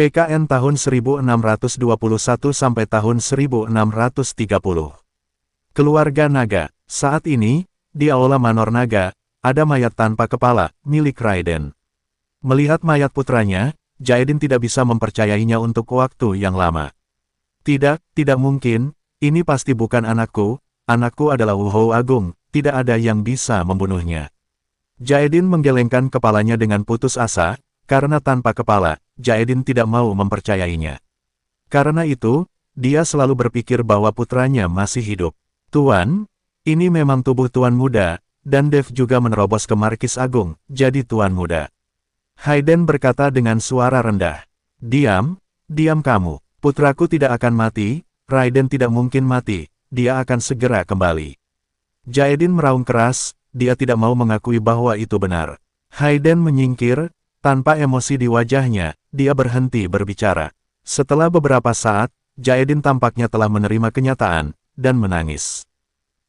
PKN tahun 1621 sampai tahun 1630. Keluarga Naga. Saat ini, di Aula Manor Naga, ada mayat tanpa kepala, milik Raiden. Melihat mayat putranya, Jaedin tidak bisa mempercayainya untuk waktu yang lama. Tidak mungkin, ini pasti bukan anakku adalah Wu Hou Agung, tidak ada yang bisa membunuhnya. Jaedin menggelengkan kepalanya dengan putus asa, karena tanpa kepala, Jaedin tidak mau mempercayainya. Karena itu, dia selalu berpikir bahwa putranya masih hidup. Tuan, ini memang tubuh Tuan Muda, dan Dev juga menerobos ke Markis Agung, jadi Tuan Muda. Hayden berkata dengan suara rendah. Diam kamu. Putraku tidak akan mati, Raiden tidak mungkin mati, dia akan segera kembali. Jaedin meraung keras, dia tidak mau mengakui bahwa itu benar. Hayden menyingkir, tanpa emosi di wajahnya, dia berhenti berbicara. Setelah beberapa saat, Jaedin tampaknya telah menerima kenyataan, dan menangis.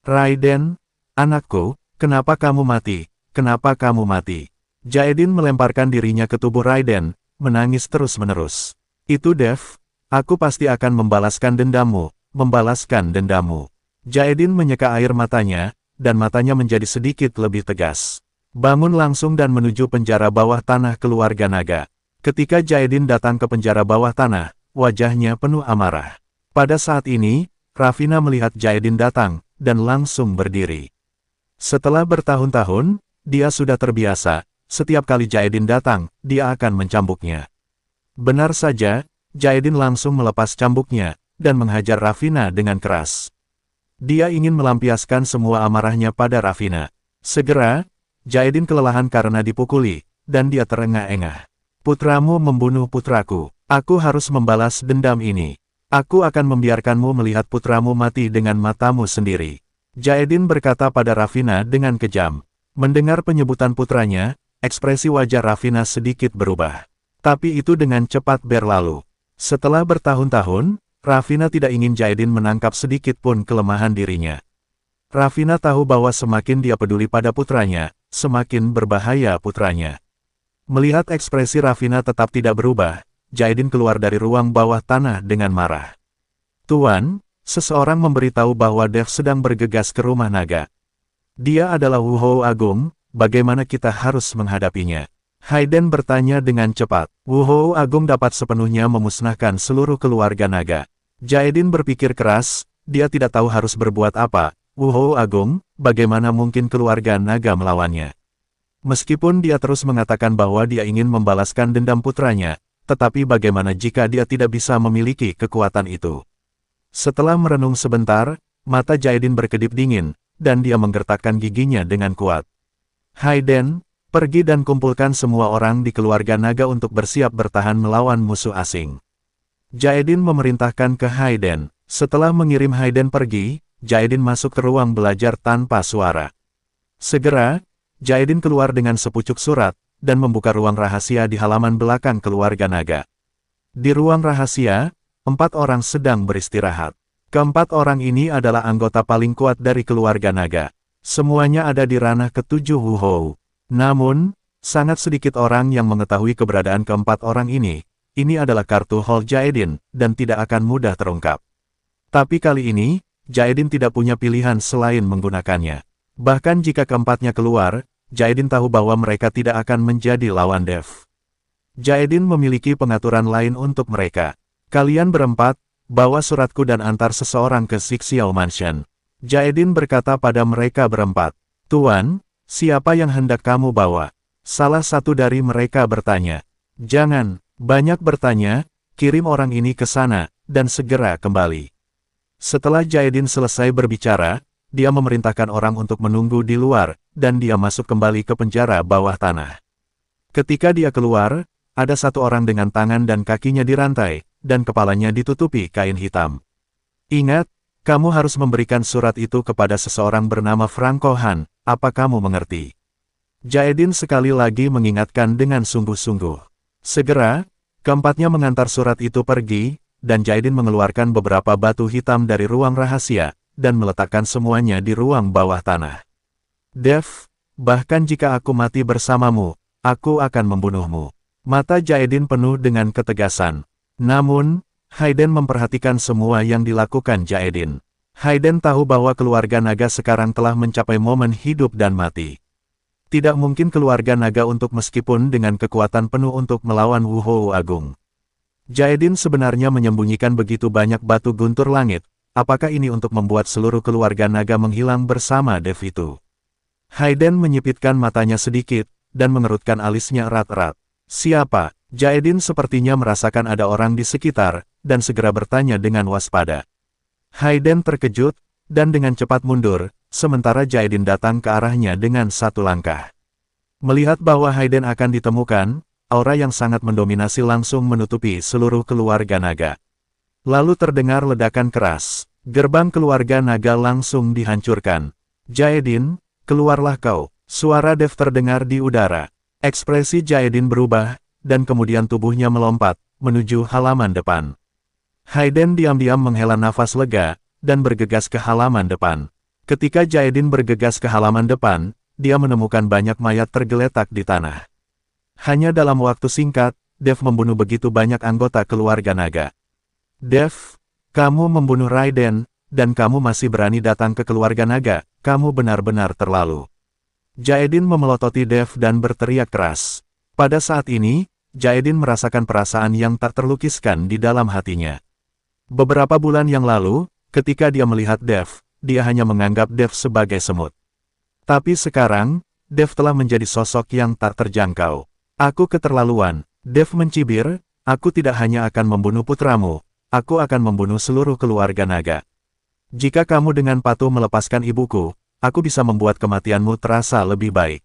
Raiden, anakku, kenapa kamu mati? Kenapa kamu mati? Jaedin melemparkan dirinya ke tubuh Raiden, menangis terus-menerus. Itu Dev, aku pasti akan membalaskan dendammu, membalaskan dendammu. Jaedin menyeka air matanya, dan matanya menjadi sedikit lebih tegas. Bangun langsung dan menuju penjara bawah tanah keluarga Naga. Ketika Jaedin datang ke penjara bawah tanah, wajahnya penuh amarah. Pada saat ini, Ravina melihat Jaedin datang, dan langsung berdiri. Setelah bertahun-tahun, dia sudah terbiasa, setiap kali Jaedin datang, dia akan mencambuknya. Benar saja, Jaedin langsung melepas cambuknya, dan menghajar Ravina dengan keras. Dia ingin melampiaskan semua amarahnya pada Ravina. Segera, Jaedin kelelahan karena dipukuli, dan dia terengah-engah. Putramu membunuh putraku, aku harus membalas dendam ini. Aku akan membiarkanmu melihat putramu mati dengan matamu sendiri. Jaedin berkata pada Ravina dengan kejam. Mendengar penyebutan putranya, ekspresi wajah Ravina sedikit berubah. Tapi itu dengan cepat berlalu. Setelah bertahun-tahun, Ravina tidak ingin Jaedin menangkap sedikit pun kelemahan dirinya. Ravina tahu bahwa semakin dia peduli pada putranya, semakin berbahaya putranya. Melihat ekspresi Ravina tetap tidak berubah, Jaedin keluar dari ruang bawah tanah dengan marah. Tuan, seseorang memberitahu bahwa Dev sedang bergegas ke rumah naga. Dia adalah Wu Hou Agung, bagaimana kita harus menghadapinya? Hayden bertanya dengan cepat. Wu Hou Agung dapat sepenuhnya memusnahkan seluruh keluarga naga. Jaedin berpikir keras, dia tidak tahu harus berbuat apa. Wu Hou Agung, bagaimana mungkin keluarga naga melawannya? Meskipun dia terus mengatakan bahwa dia ingin membalaskan dendam putranya, tetapi bagaimana jika dia tidak bisa memiliki kekuatan itu? Setelah merenung sebentar, mata Jaedin berkedip dingin, dan dia menggertakkan giginya dengan kuat. Hayden, pergi dan kumpulkan semua orang di keluarga naga untuk bersiap bertahan melawan musuh asing. Jaedin memerintahkan ke Hayden. Setelah mengirim Hayden pergi, Jaedin masuk ke ruang belajar tanpa suara. Segera, Jaedin keluar dengan sepucuk surat, dan membuka ruang rahasia di halaman belakang keluarga naga. Di ruang rahasia, 4 orang sedang beristirahat. Keempat orang ini adalah anggota paling kuat dari keluarga naga. Semuanya ada di ranah ke-7 Wu Hou. Namun, sangat sedikit orang yang mengetahui keberadaan keempat orang ini. Ini adalah kartu Hall Jaedin, dan tidak akan mudah terungkap. Tapi kali ini, Jaedin tidak punya pilihan selain menggunakannya. Bahkan jika keempatnya keluar, Jaedin tahu bahwa mereka tidak akan menjadi lawan Dev. Jaedin memiliki pengaturan lain untuk mereka. Kalian berempat, bawa suratku dan antar seseorang ke Xixiao Mansion. Jaedin berkata pada mereka berempat. Tuan, siapa yang hendak kamu bawa? Salah satu dari mereka bertanya. Jangan banyak bertanya, kirim orang ini ke sana, dan segera kembali. Setelah Jaedin selesai berbicara, dia memerintahkan orang untuk menunggu di luar, dan dia masuk kembali ke penjara bawah tanah. Ketika dia keluar, ada satu orang dengan tangan dan kakinya dirantai, dan kepalanya ditutupi kain hitam. Ingat, kamu harus memberikan surat itu kepada seseorang bernama Franco Han, apa kamu mengerti? Jaedin sekali lagi mengingatkan dengan sungguh-sungguh. Segera, keempatnya mengantar surat itu pergi, dan Jaedin mengeluarkan beberapa batu hitam dari ruang rahasia, dan meletakkan semuanya di ruang bawah tanah. Dev, bahkan jika aku mati bersamamu, aku akan membunuhmu. Mata Jaedin penuh dengan ketegasan. Namun, Hayden memperhatikan semua yang dilakukan Jaedin. Hayden tahu bahwa keluarga naga sekarang telah mencapai momen hidup dan mati. Tidak mungkin keluarga naga untuk meskipun dengan kekuatan penuh untuk melawan Wu Hou Agung. Jaedin sebenarnya menyembunyikan begitu banyak batu guntur langit. Apakah ini untuk membuat seluruh keluarga naga menghilang bersama Dev itu? Hayden menyipitkan matanya sedikit, dan mengerutkan alisnya erat-erat. Siapa? Jaedin sepertinya merasakan ada orang di sekitar, dan segera bertanya dengan waspada. Hayden terkejut, dan dengan cepat mundur, sementara Jaedin datang ke arahnya dengan satu langkah. Melihat bahwa Hayden akan ditemukan, aura yang sangat mendominasi langsung menutupi seluruh keluarga naga. Lalu terdengar ledakan keras. Gerbang keluarga naga langsung dihancurkan. Jaedin, keluarlah kau. Suara Dev terdengar di udara. Ekspresi Jaedin berubah, dan kemudian tubuhnya melompat, menuju halaman depan. Hayden diam-diam menghela nafas lega, dan bergegas ke halaman depan. Ketika Jaedin bergegas ke halaman depan, dia menemukan banyak mayat tergeletak di tanah. Hanya dalam waktu singkat, Dev membunuh begitu banyak anggota keluarga naga. Dev, kamu membunuh Raiden, dan kamu masih berani datang ke keluarga naga, kamu benar-benar terlalu. Jaedin memelototi Dev dan berteriak keras. Pada saat ini, Jaedin merasakan perasaan yang tak terlukiskan di dalam hatinya. Beberapa bulan yang lalu, ketika dia melihat Dev, dia hanya menganggap Dev sebagai semut. Tapi sekarang, Dev telah menjadi sosok yang tak terjangkau. Aku keterlaluan, Dev mencibir, aku tidak hanya akan membunuh putramu. Aku akan membunuh seluruh keluarga naga. Jika kamu dengan patuh melepaskan ibuku, aku bisa membuat kematianmu terasa lebih baik.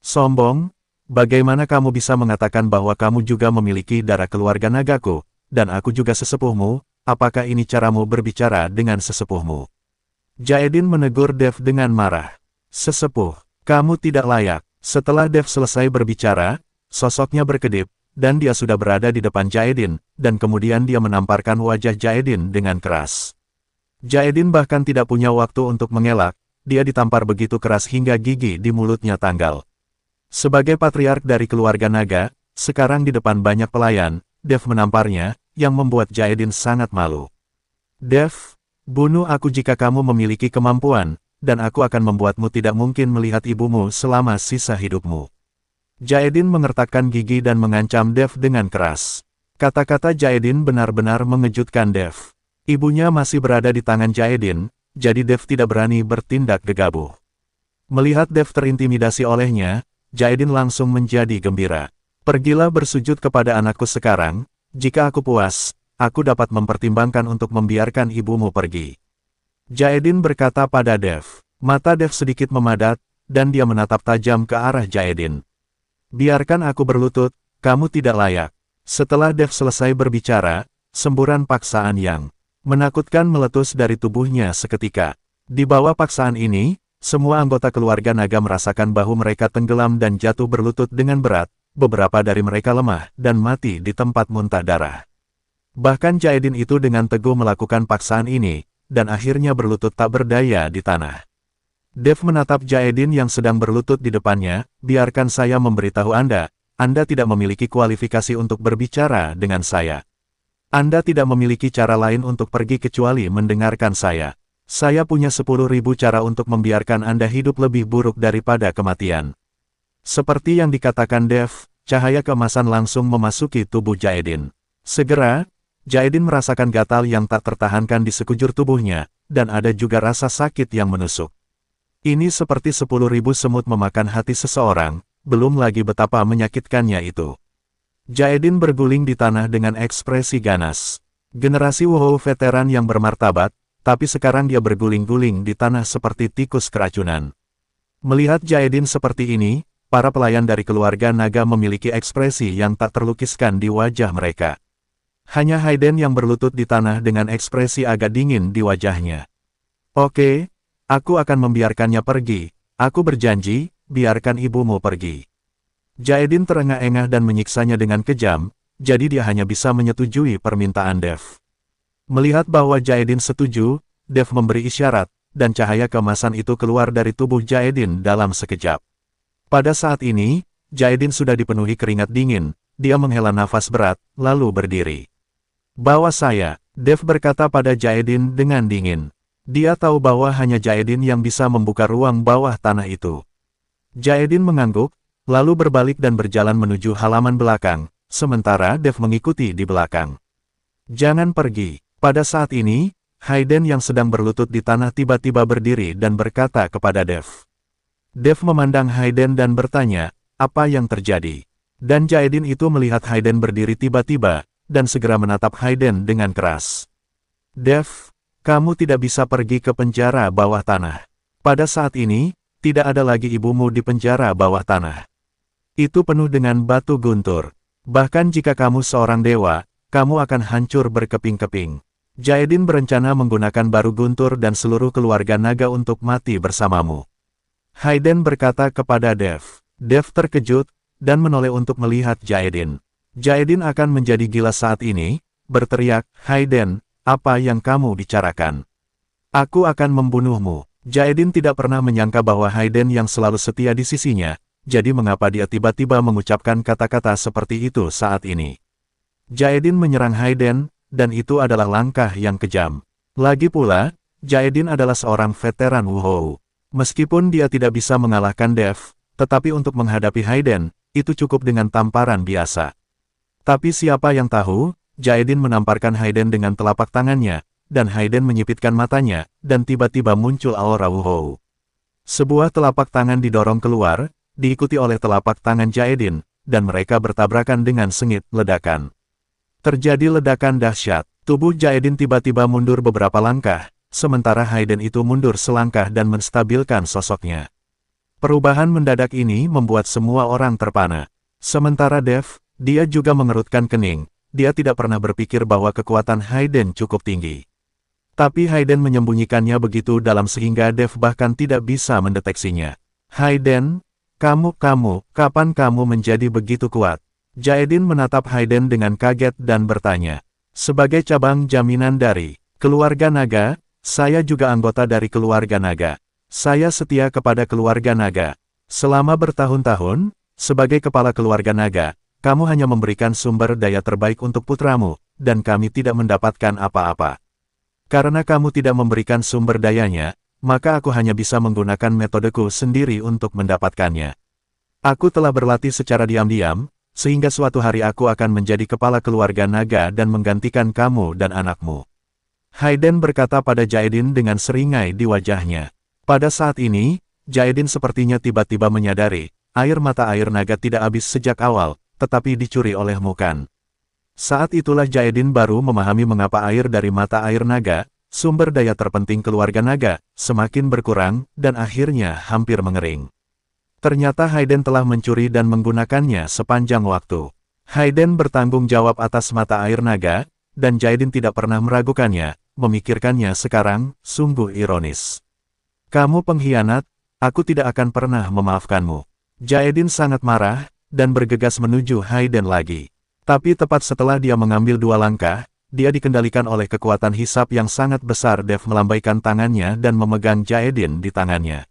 Sombong, bagaimana kamu bisa mengatakan bahwa kamu juga memiliki darah keluarga nagaku, dan aku juga sesepuhmu, apakah ini caramu berbicara dengan sesepuhmu? Jaedin menegur Dev dengan marah. Sesepuh, kamu tidak layak. Setelah Dev selesai berbicara, sosoknya berkedip, dan dia sudah berada di depan Jaedin, dan kemudian dia menamparkan wajah Jaedin dengan keras. Jaedin bahkan tidak punya waktu untuk mengelak, dia ditampar begitu keras hingga gigi di mulutnya tanggal. Sebagai patriark dari keluarga naga, sekarang di depan banyak pelayan, Dev menamparnya, yang membuat Jaedin sangat malu. Dev, bunuh aku jika kamu memiliki kemampuan, dan aku akan membuatmu tidak mungkin melihat ibumu selama sisa hidupmu. Jaedin mengertakkan gigi dan mengancam Dev dengan keras. Kata-kata Jaedin benar-benar mengejutkan Dev. Ibunya masih berada di tangan Jaedin, jadi Dev tidak berani bertindak gegabah. Melihat Dev terintimidasi olehnya, Jaedin langsung menjadi gembira. Pergilah bersujud kepada anakku sekarang, jika aku puas, aku dapat mempertimbangkan untuk membiarkan ibumu pergi. Jaedin berkata pada Dev. Mata Dev sedikit memadat, dan dia menatap tajam ke arah Jaedin. Biarkan aku berlutut, kamu tidak layak. Setelah Dev selesai berbicara, semburan paksaan yang menakutkan meletus dari tubuhnya seketika. Di bawah paksaan ini, semua anggota keluarga naga merasakan bahu mereka tenggelam dan jatuh berlutut dengan berat, beberapa dari mereka lemah dan mati di tempat muntah darah. Bahkan Jaedin itu dengan teguh melakukan paksaan ini, dan akhirnya berlutut tak berdaya di tanah. Dev menatap Jaedin yang sedang berlutut di depannya, biarkan saya memberitahu Anda tidak memiliki kualifikasi untuk berbicara dengan saya. Anda tidak memiliki cara lain untuk pergi kecuali mendengarkan saya. Saya punya 10.000 cara untuk membiarkan Anda hidup lebih buruk daripada kematian. Seperti yang dikatakan Dev, cahaya keemasan langsung memasuki tubuh Jaedin. Segera, Jaedin merasakan gatal yang tak tertahankan di sekujur tubuhnya, dan ada juga rasa sakit yang menusuk. Ini seperti 10.000 semut memakan hati seseorang, belum lagi betapa menyakitkannya itu. Jaedin berguling di tanah dengan ekspresi ganas. Generasi Wu Hou veteran yang bermartabat, tapi sekarang dia berguling-guling di tanah seperti tikus keracunan. Melihat Jaedin seperti ini, para pelayan dari keluarga naga memiliki ekspresi yang tak terlukiskan di wajah mereka. Hanya Hayden yang berlutut di tanah dengan ekspresi agak dingin di wajahnya. Oke. Aku akan membiarkannya pergi. Aku berjanji, biarkan ibumu pergi. Jaedin terengah-engah dan menyiksanya dengan kejam, jadi dia hanya bisa menyetujui permintaan Dev. Melihat bahwa Jaedin setuju, Dev memberi isyarat, dan cahaya keemasan itu keluar dari tubuh Jaedin dalam sekejap. Pada saat ini, Jaedin sudah dipenuhi keringat dingin, dia menghela nafas berat, lalu berdiri. Bawa saya, Dev berkata pada Jaedin dengan dingin. Dia tahu bahwa hanya Jaedin yang bisa membuka ruang bawah tanah itu. Jaedin mengangguk, lalu berbalik dan berjalan menuju halaman belakang, sementara Dev mengikuti di belakang. Jangan pergi. Pada saat ini, Hayden yang sedang berlutut di tanah tiba-tiba berdiri dan berkata kepada Dev. Dev memandang Hayden dan bertanya, apa yang terjadi? Dan Jaedin itu melihat Hayden berdiri tiba-tiba, dan segera menatap Hayden dengan keras. Dev, kamu tidak bisa pergi ke penjara bawah tanah. Pada saat ini, tidak ada lagi ibumu di penjara bawah tanah. Itu penuh dengan batu guntur. Bahkan jika kamu seorang dewa, kamu akan hancur berkeping-keping. Jaedin berencana menggunakan baru guntur dan seluruh keluarga naga untuk mati bersamamu. Hayden berkata kepada Dev. Dev terkejut, dan menoleh untuk melihat Jaedin. Jaedin akan menjadi gila saat ini, berteriak, Hayden, apa yang kamu bicarakan? Aku akan membunuhmu. Jaedin tidak pernah menyangka bahwa Hayden yang selalu setia di sisinya, jadi mengapa dia tiba-tiba mengucapkan kata-kata seperti itu saat ini. Jaedin menyerang Hayden, dan itu adalah langkah yang kejam. Lagi pula, Jaedin adalah seorang veteran Wuhou. Meskipun dia tidak bisa mengalahkan Dev, tetapi untuk menghadapi Hayden, itu cukup dengan tamparan biasa. Tapi siapa yang tahu, Jaedin menamparkan Hayden dengan telapak tangannya, dan Hayden menyipitkan matanya, dan tiba-tiba muncul aura Wuhou. Sebuah telapak tangan didorong keluar, diikuti oleh telapak tangan Jaedin, dan mereka bertabrakan dengan sengit ledakan. Terjadi ledakan dahsyat, tubuh Jaedin tiba-tiba mundur beberapa langkah, sementara Hayden itu mundur selangkah dan menstabilkan sosoknya. Perubahan mendadak ini membuat semua orang terpana. Sementara Dev, dia juga mengerutkan kening, dia tidak pernah berpikir bahwa kekuatan Hayden cukup tinggi. Tapi Hayden menyembunyikannya begitu dalam sehingga Dev bahkan tidak bisa mendeteksinya. Hayden, kapan kamu menjadi begitu kuat? Jaedin menatap Hayden dengan kaget dan bertanya. Sebagai cabang jaminan dari keluarga naga, saya juga anggota dari keluarga naga. Saya setia kepada keluarga naga. Selama bertahun-tahun, sebagai kepala keluarga naga, kamu hanya memberikan sumber daya terbaik untuk putramu, dan kami tidak mendapatkan apa-apa. Karena kamu tidak memberikan sumber dayanya, maka aku hanya bisa menggunakan metodeku sendiri untuk mendapatkannya. Aku telah berlatih secara diam-diam, sehingga suatu hari aku akan menjadi kepala keluarga naga dan menggantikan kamu dan anakmu. Hayden berkata pada Jaedin dengan seringai di wajahnya. Pada saat ini, Jaedin sepertinya tiba-tiba menyadari, air mata air naga tidak habis sejak awal, tetapi dicuri oleh Mukan. Saat itulah Jaedin baru memahami mengapa air dari mata air naga, sumber daya terpenting keluarga naga, semakin berkurang, dan akhirnya hampir mengering. Ternyata Hayden telah mencuri dan menggunakannya sepanjang waktu. Hayden bertanggung jawab atas mata air naga, dan Jaedin tidak pernah meragukannya, memikirkannya sekarang, sungguh ironis. Kamu pengkhianat, aku tidak akan pernah memaafkanmu. Jaedin sangat marah, dan bergegas menuju Hayden lagi. Tapi tepat setelah dia mengambil 2 langkah, dia dikendalikan oleh kekuatan hisap yang sangat besar. Dev melambaikan tangannya dan memegang Jaedin di tangannya.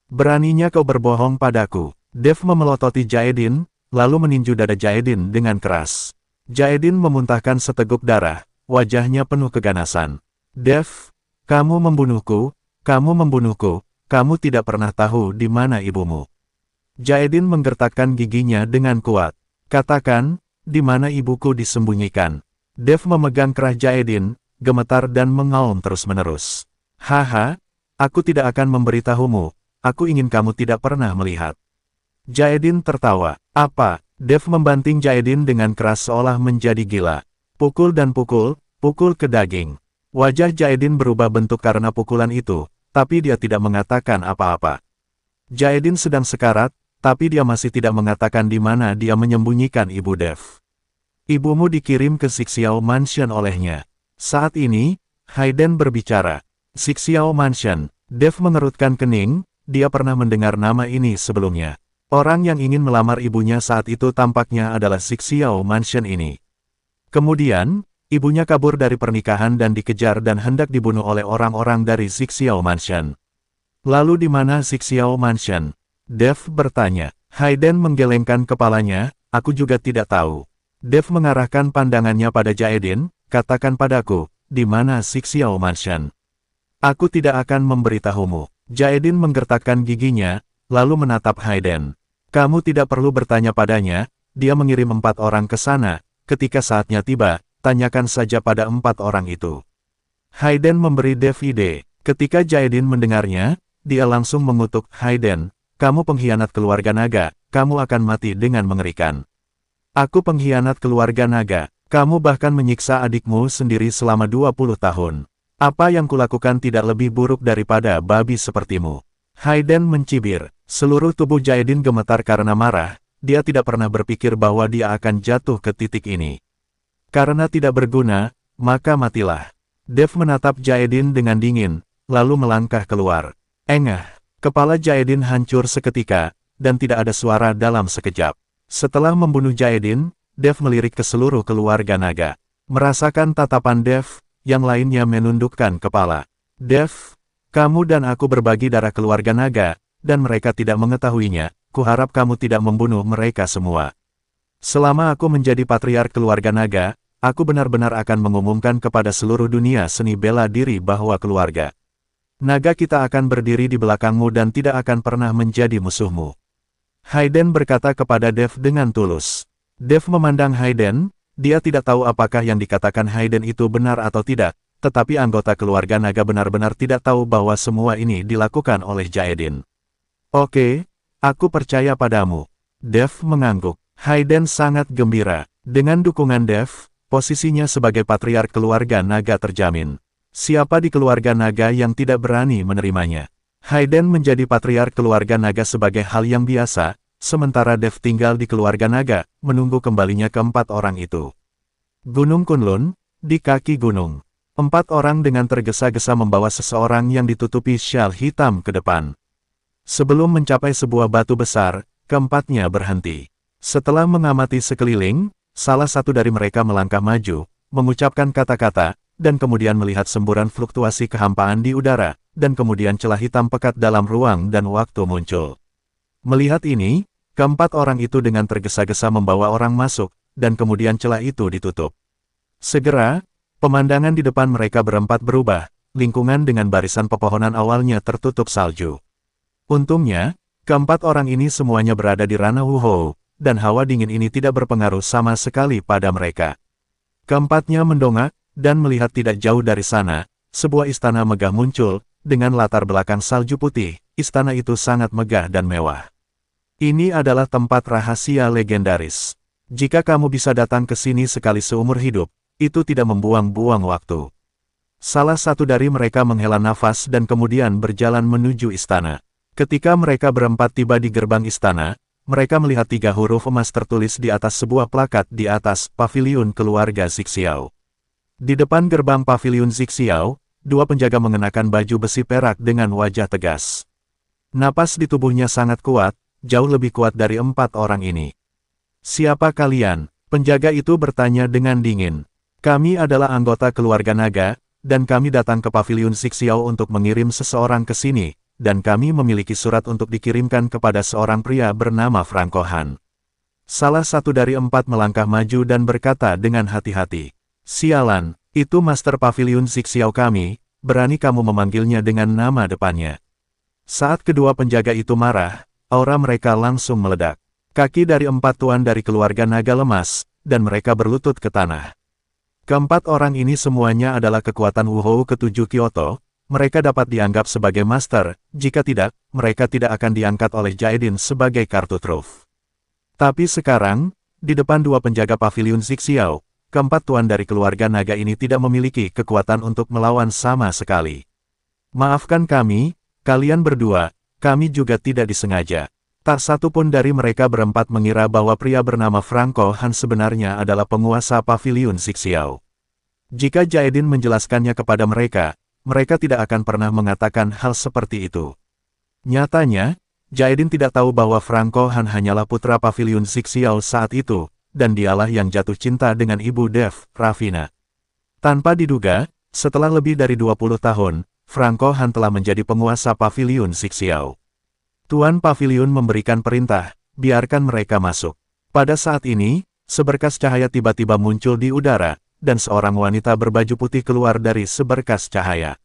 Beraninya kau berbohong padaku. Dev memelototi Jaedin, lalu meninju dada Jaedin dengan keras. Jaedin memuntahkan seteguk darah, wajahnya penuh keganasan. Dev, kamu membunuhku, kamu tidak pernah tahu di mana ibumu. Jaedin menggertakkan giginya dengan kuat. Katakan, di mana ibuku disembunyikan. Dev memegang kerah Jaedin, gemetar dan mengaum terus-menerus. Haha, aku tidak akan memberitahumu. Aku ingin kamu tidak pernah melihat. Jaedin tertawa. Apa? Dev membanting Jaedin dengan keras seolah menjadi gila. Pukul dan pukul, pukul ke daging. Wajah Jaedin berubah bentuk karena pukulan itu, tapi dia tidak mengatakan apa-apa. Jaedin sedang sekarat, tapi dia masih tidak mengatakan di mana dia menyembunyikan ibu Dev. Ibumu dikirim ke Xixiao Mansion olehnya. Saat ini, Hayden berbicara. Xixiao Mansion. Dev mengerutkan kening. Dia pernah mendengar nama ini sebelumnya. Orang yang ingin melamar ibunya saat itu tampaknya adalah Xixiao Mansion ini. Kemudian, ibunya kabur dari pernikahan dan dikejar dan hendak dibunuh oleh orang-orang dari Xixiao Mansion. Lalu di mana Xixiao Mansion? Dev bertanya. Hayden menggelengkan kepalanya, aku juga tidak tahu. Dev mengarahkan pandangannya pada Jaedin, katakan padaku, di mana Xixiao Mansion. Aku tidak akan memberitahumu. Jaedin menggertakkan giginya, lalu menatap Hayden. Kamu tidak perlu bertanya padanya, dia mengirim 4 orang ke sana, ketika saatnya tiba, tanyakan saja pada 4 orang itu. Hayden memberi Dev ide. Ketika Jaedin mendengarnya, dia langsung mengutuk Hayden, kamu pengkhianat keluarga naga, kamu akan mati dengan mengerikan. Aku pengkhianat keluarga naga, kamu bahkan menyiksa adikmu sendiri selama 20 tahun. Apa yang kulakukan tidak lebih buruk daripada babi sepertimu. Hayden mencibir, seluruh tubuh Jaedin gemetar karena marah, dia tidak pernah berpikir bahwa dia akan jatuh ke titik ini. Karena tidak berguna, maka matilah. Dev menatap Jaedin dengan dingin, lalu melangkah keluar. Engah, kepala Jaedin hancur seketika, dan tidak ada suara dalam sekejap. Setelah membunuh Jaedin, Dev melirik ke seluruh keluarga naga. Merasakan tatapan Dev, yang lainnya menundukkan kepala. Dev, kamu dan aku berbagi darah keluarga naga, dan mereka tidak mengetahuinya, kuharap kamu tidak membunuh mereka semua. Selama aku menjadi patriark keluarga naga, aku benar-benar akan mengumumkan kepada seluruh dunia seni bela diri bahwa keluarga naga kita akan berdiri di belakangmu dan tidak akan pernah menjadi musuhmu. Hayden berkata kepada Dev dengan tulus. Dev memandang Hayden, dia tidak tahu apakah yang dikatakan Hayden itu benar atau tidak, tetapi anggota keluarga naga benar-benar tidak tahu bahwa semua ini dilakukan oleh Jaedin. Oke, aku percaya padamu. Dev mengangguk. Hayden sangat gembira. Dengan dukungan Dev, posisinya sebagai patriark keluarga naga terjamin. Siapa di keluarga naga yang tidak berani menerimanya? Hayden menjadi patriark keluarga naga sebagai hal yang biasa, sementara Dev tinggal di keluarga naga, menunggu kembalinya keempat orang itu. Gunung Kunlun, di kaki gunung. 4 orang dengan tergesa-gesa membawa seseorang yang ditutupi syal hitam ke depan. Sebelum mencapai sebuah batu besar, keempatnya berhenti. Setelah mengamati sekeliling, salah satu dari mereka melangkah maju, mengucapkan kata-kata, dan kemudian melihat semburan fluktuasi kehampaan di udara, dan kemudian celah hitam pekat dalam ruang dan waktu muncul. Melihat ini, keempat orang itu dengan tergesa-gesa membawa orang masuk, dan kemudian celah itu ditutup. Segera, pemandangan di depan mereka berempat berubah, lingkungan dengan barisan pepohonan awalnya tertutup salju. Untungnya, keempat orang ini semuanya berada di ranah Wuhou, dan hawa dingin ini tidak berpengaruh sama sekali pada mereka. Keempatnya mendongak, dan melihat tidak jauh dari sana, sebuah istana megah muncul, dengan latar belakang salju putih. Istana itu sangat megah dan mewah. Ini adalah tempat rahasia legendaris. Jika kamu bisa datang ke sini sekali seumur hidup, itu tidak membuang-buang waktu. Salah satu dari mereka menghela nafas dan kemudian berjalan menuju istana. Ketika mereka berempat tiba di gerbang istana, mereka melihat 3 huruf emas tertulis di atas sebuah plakat di atas paviliun keluarga Xixiao. Di depan gerbang paviliun Xixiao, 2 penjaga mengenakan baju besi perak dengan wajah tegas. Napas di tubuhnya sangat kuat, jauh lebih kuat dari 4 orang ini. Siapa kalian? Penjaga itu bertanya dengan dingin. Kami adalah anggota keluarga naga, dan kami datang ke paviliun Xixiao untuk mengirim seseorang ke sini, dan kami memiliki surat untuk dikirimkan kepada seorang pria bernama Franco Han. Salah satu dari 4 melangkah maju dan berkata dengan hati-hati. Sialan, itu Master Paviliun Xixiao kami, berani kamu memanggilnya dengan nama depannya. Saat kedua penjaga itu marah, aura mereka langsung meledak. Kaki dari 4 tuan dari keluarga naga lemas, dan mereka berlutut ke tanah. Keempat orang ini semuanya adalah kekuatan Wuhou ke-7 Kyoto, mereka dapat dianggap sebagai master, jika tidak, mereka tidak akan diangkat oleh Jaedin sebagai kartu truf. Tapi sekarang, di depan 2 penjaga paviliun Xixiao, keempat tuan dari keluarga naga ini tidak memiliki kekuatan untuk melawan sama sekali. Maafkan kami, kalian berdua, kami juga tidak disengaja. Tak satu pun dari mereka berempat mengira bahwa pria bernama Franco Han sebenarnya adalah penguasa paviliun Xixiao. Jika Jaedin menjelaskannya kepada mereka, mereka tidak akan pernah mengatakan hal seperti itu. Nyatanya, Jaedin tidak tahu bahwa Franco Han hanyalah putra paviliun Xixiao saat itu, dan dialah yang jatuh cinta dengan ibu Dev, Ravina. Tanpa diduga, setelah lebih dari 20 tahun, Franco Han telah menjadi penguasa paviliun Xixiao. Tuan paviliun memberikan perintah, biarkan mereka masuk. Pada saat ini, seberkas cahaya tiba-tiba muncul di udara, dan seorang wanita berbaju putih keluar dari seberkas cahaya.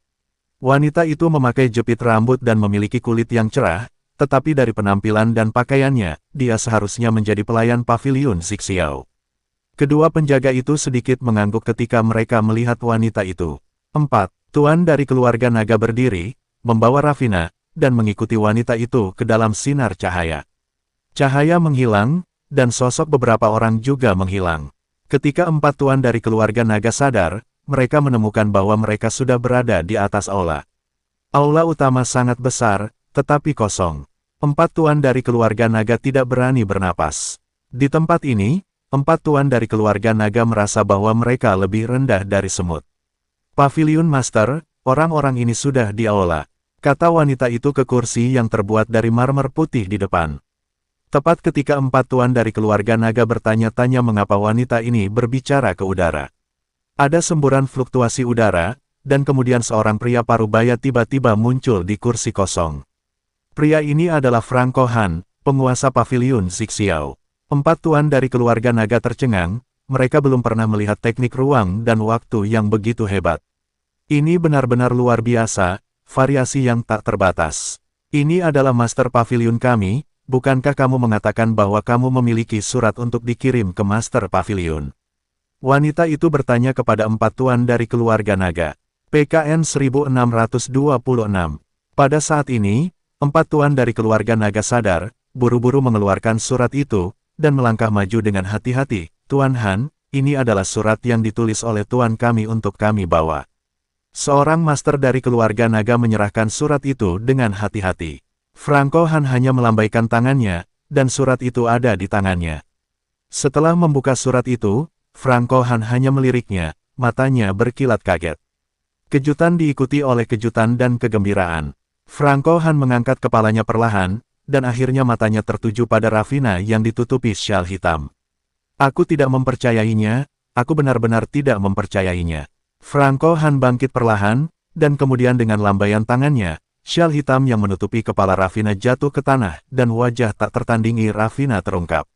Wanita itu memakai jepit rambut dan memiliki kulit yang cerah, tetapi dari penampilan dan pakaiannya, dia seharusnya menjadi pelayan paviliun Zixiao. Kedua penjaga itu sedikit mengangguk ketika mereka melihat wanita itu. 4. Tuan dari keluarga naga berdiri, membawa Ravina, dan mengikuti wanita itu ke dalam sinar cahaya. Cahaya menghilang, dan sosok beberapa orang juga menghilang. Ketika 4 tuan dari keluarga naga sadar, mereka menemukan bahwa mereka sudah berada di atas aula. Aula utama sangat besar, tetapi kosong. 4 tuan dari keluarga naga tidak berani bernapas. Di tempat ini, 4 tuan dari keluarga naga merasa bahwa mereka lebih rendah dari semut. Paviliun Master, orang-orang ini sudah di aula, kata wanita itu ke kursi yang terbuat dari marmer putih di depan. Tepat ketika 4 tuan dari keluarga naga bertanya-tanya mengapa wanita ini berbicara ke udara. Ada semburan fluktuasi udara, dan kemudian seorang pria parubaya tiba-tiba muncul di kursi kosong. Pria ini adalah Franco Han, penguasa paviliun Zixiao. 4 tuan dari keluarga naga tercengang, mereka belum pernah melihat teknik ruang dan waktu yang begitu hebat. Ini benar-benar luar biasa, variasi yang tak terbatas. Ini adalah master paviliun kami. Bukankah kamu mengatakan bahwa kamu memiliki surat untuk dikirim ke Master Pavilion? Wanita itu bertanya kepada 4 tuan dari keluarga naga. PKN 1626. Pada saat ini, 4 tuan dari keluarga naga sadar, buru-buru mengeluarkan surat itu, dan melangkah maju dengan hati-hati. Tuan Han, ini adalah surat yang ditulis oleh tuan kami untuk kami bawa. Seorang master dari keluarga naga menyerahkan surat itu dengan hati-hati. Franco Han hanya melambaikan tangannya, dan surat itu ada di tangannya. Setelah membuka surat itu, Franco Han hanya meliriknya, matanya berkilat kaget. Kejutan diikuti oleh kejutan dan kegembiraan. Franco Han mengangkat kepalanya perlahan, dan akhirnya matanya tertuju pada Ravina yang ditutupi syal hitam. Aku tidak mempercayainya, aku benar-benar tidak mempercayainya. Franco Han bangkit perlahan, dan kemudian dengan lambaian tangannya, syal hitam yang menutupi kepala Ravina jatuh ke tanah, dan wajah tak tertandingi Ravina terungkap.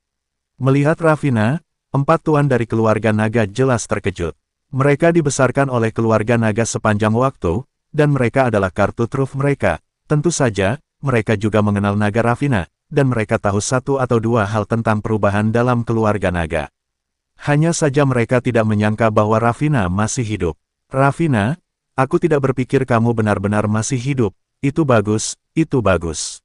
Melihat Ravina, 4 tuan dari keluarga naga jelas terkejut. Mereka dibesarkan oleh keluarga naga sepanjang waktu, dan mereka adalah kartu truf mereka. Tentu saja, mereka juga mengenal naga Ravina, dan mereka tahu 1 atau 2 hal tentang perubahan dalam keluarga naga. Hanya saja mereka tidak menyangka bahwa Ravina masih hidup. Ravina, aku tidak berpikir kamu benar-benar masih hidup. Itu bagus, itu bagus.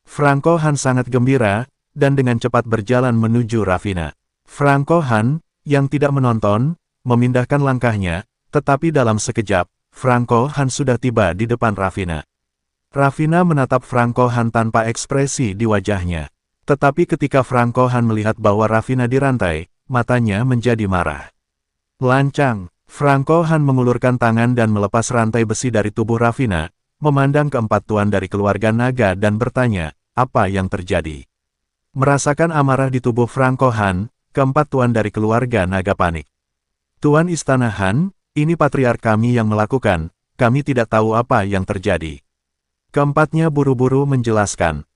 Franco Han sangat gembira, dan dengan cepat berjalan menuju Ravina. Franco Han, yang tidak menonton, memindahkan langkahnya, tetapi dalam sekejap, Franco Han sudah tiba di depan Ravina. Ravina menatap Franco Han tanpa ekspresi di wajahnya. Tetapi ketika Franco Han melihat bahwa Ravina dirantai, matanya menjadi marah. Lancang, Franco Han mengulurkan tangan dan melepas rantai besi dari tubuh Ravina, memandang ke 4 tuan dari keluarga naga dan bertanya, apa yang terjadi? Merasakan amarah di tubuh Franco Han, ke 4 tuan dari keluarga naga panik. Tuan Istana Han, ini patriark kami yang melakukan, kami tidak tahu apa yang terjadi. Keempatnya buru-buru menjelaskan.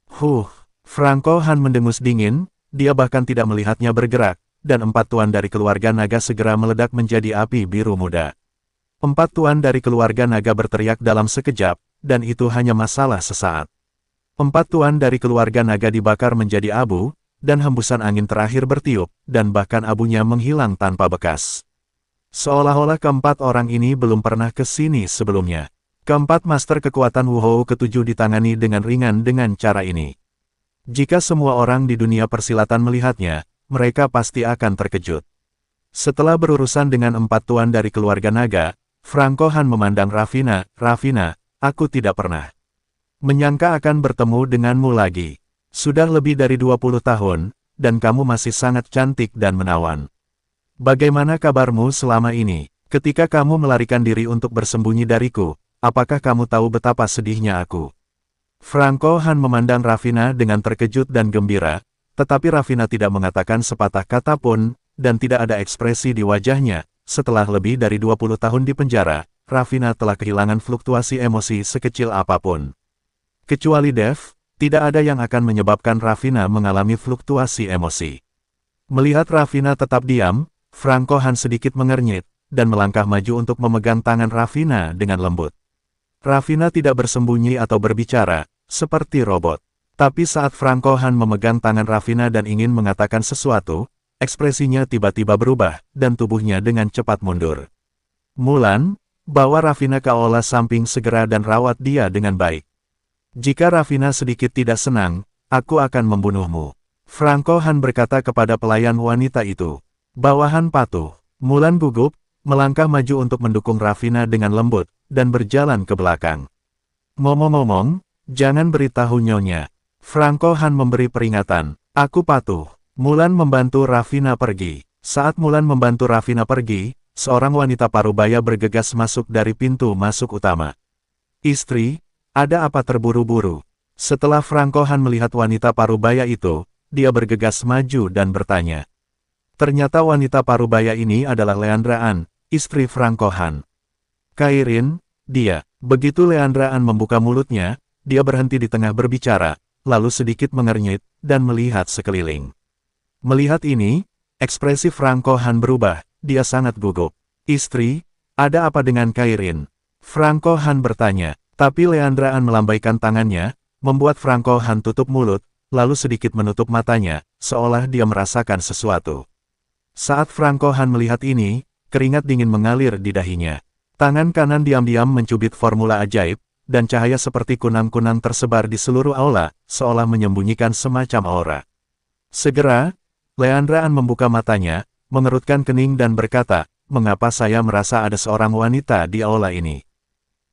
Franco Han mendengus dingin, dia bahkan tidak melihatnya bergerak, dan 4 tuan dari keluarga naga segera meledak menjadi api biru muda. 4 tuan dari keluarga naga berteriak dalam sekejap, dan itu hanya masalah sesaat. 4 tuan dari keluarga naga dibakar menjadi abu, dan hembusan angin terakhir bertiup, dan bahkan abunya menghilang tanpa bekas. Seolah-olah keempat orang ini belum pernah ke sini sebelumnya. Keempat master kekuatan Wuhou ke-7 ditangani dengan ringan dengan cara ini. Jika semua orang di dunia persilatan melihatnya, mereka pasti akan terkejut. Setelah berurusan dengan 4 tuan dari keluarga naga, Franco Han memandang Ravina, Ravina, aku tidak pernah menyangka akan bertemu denganmu lagi. Sudah lebih dari 20 tahun, dan kamu masih sangat cantik dan menawan. Bagaimana kabarmu selama ini? Ketika kamu melarikan diri untuk bersembunyi dariku, apakah kamu tahu betapa sedihnya aku? Franco Han memandang Ravina dengan terkejut dan gembira, tetapi Ravina tidak mengatakan sepatah kata pun, dan tidak ada ekspresi di wajahnya. Setelah lebih dari 20 tahun di penjara, Ravina telah kehilangan fluktuasi emosi sekecil apapun. Kecuali Dev, tidak ada yang akan menyebabkan Ravina mengalami fluktuasi emosi. Melihat Ravina tetap diam, Franco Han sedikit mengernyit, dan melangkah maju untuk memegang tangan Ravina dengan lembut. Ravina tidak bersembunyi atau berbicara, seperti robot. Tapi saat Franco Han memegang tangan Ravina dan ingin mengatakan sesuatu, ekspresinya tiba-tiba berubah, dan tubuhnya dengan cepat mundur. Mulan, bawa Ravina ke aula samping segera dan rawat dia dengan baik. Jika Ravina sedikit tidak senang, aku akan membunuhmu. Franco Han berkata kepada pelayan wanita itu. Bawahan patuh. Mulan gugup, melangkah maju untuk mendukung Ravina dengan lembut, dan berjalan ke belakang. Ngomong-ngomong, jangan beritahu Nyonya. Franco Han memberi peringatan. Aku patuh. Mulan membantu Ravina pergi. Saat Mulan membantu Ravina pergi, seorang wanita parubaya bergegas masuk dari pintu masuk utama. Istri, ada apa terburu-buru? Setelah Franco Han melihat wanita parubaya itu, dia bergegas maju dan bertanya. Ternyata wanita parubaya ini adalah Leandra An, istri Franco Han. Kairin, dia. Begitu Leandra An membuka mulutnya, dia berhenti di tengah berbicara, lalu sedikit mengernyit, dan melihat sekeliling. Melihat ini, ekspresi Franco Han berubah, dia sangat gugup. Istri, ada apa dengan Kairin? Franco Han bertanya, tapi Leandra An melambaikan tangannya, membuat Franco Han tutup mulut, lalu sedikit menutup matanya, seolah dia merasakan sesuatu. Saat Franco Han melihat ini, keringat dingin mengalir di dahinya. Tangan kanan diam-diam mencubit formula ajaib, dan cahaya seperti kunang-kunang tersebar di seluruh aula, seolah menyembunyikan semacam aura. Segera, Leandra An membuka matanya, mengerutkan kening dan berkata, mengapa saya merasa ada seorang wanita di aula ini?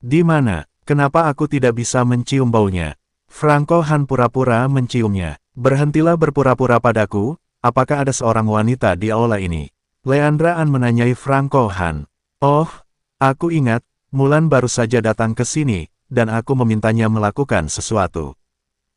Di mana? Kenapa aku tidak bisa mencium baunya? Franco Han pura-pura menciumnya. Berhentilah berpura-pura padaku, apakah ada seorang wanita di aula ini? Leandra An menanyai Franco Han. Oh, aku ingat, Mulan baru saja datang ke sini, dan aku memintanya melakukan sesuatu.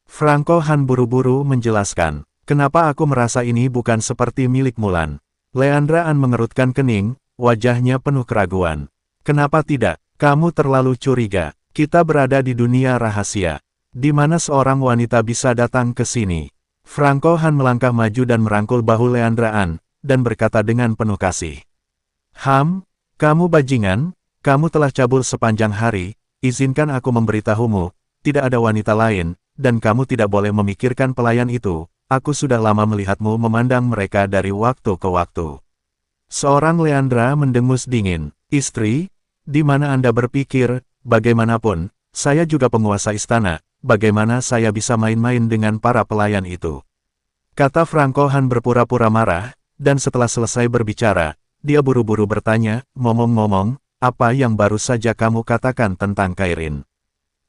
Franco Han buru-buru menjelaskan, kenapa aku merasa ini bukan seperti milik Mulan. Leandra An mengerutkan kening, wajahnya penuh keraguan. Kenapa tidak? Kamu terlalu curiga. Kita berada di dunia rahasia. Di mana seorang wanita bisa datang ke sini? Franco Han melangkah maju dan merangkul bahu Leandra An, dan berkata dengan penuh kasih. Kamu bajingan, kamu telah cabul sepanjang hari, izinkan aku memberitahumu, tidak ada wanita lain, dan kamu tidak boleh memikirkan pelayan itu, aku sudah lama melihatmu memandang mereka dari waktu ke waktu. Seorang Leandra mendengus dingin, istri, di mana Anda berpikir, bagaimanapun, saya juga penguasa istana, bagaimana saya bisa main-main dengan para pelayan itu? Kata Franco Han berpura-pura marah, dan setelah selesai berbicara, dia buru-buru bertanya, ngomong-ngomong, apa yang baru saja kamu katakan tentang Kairin?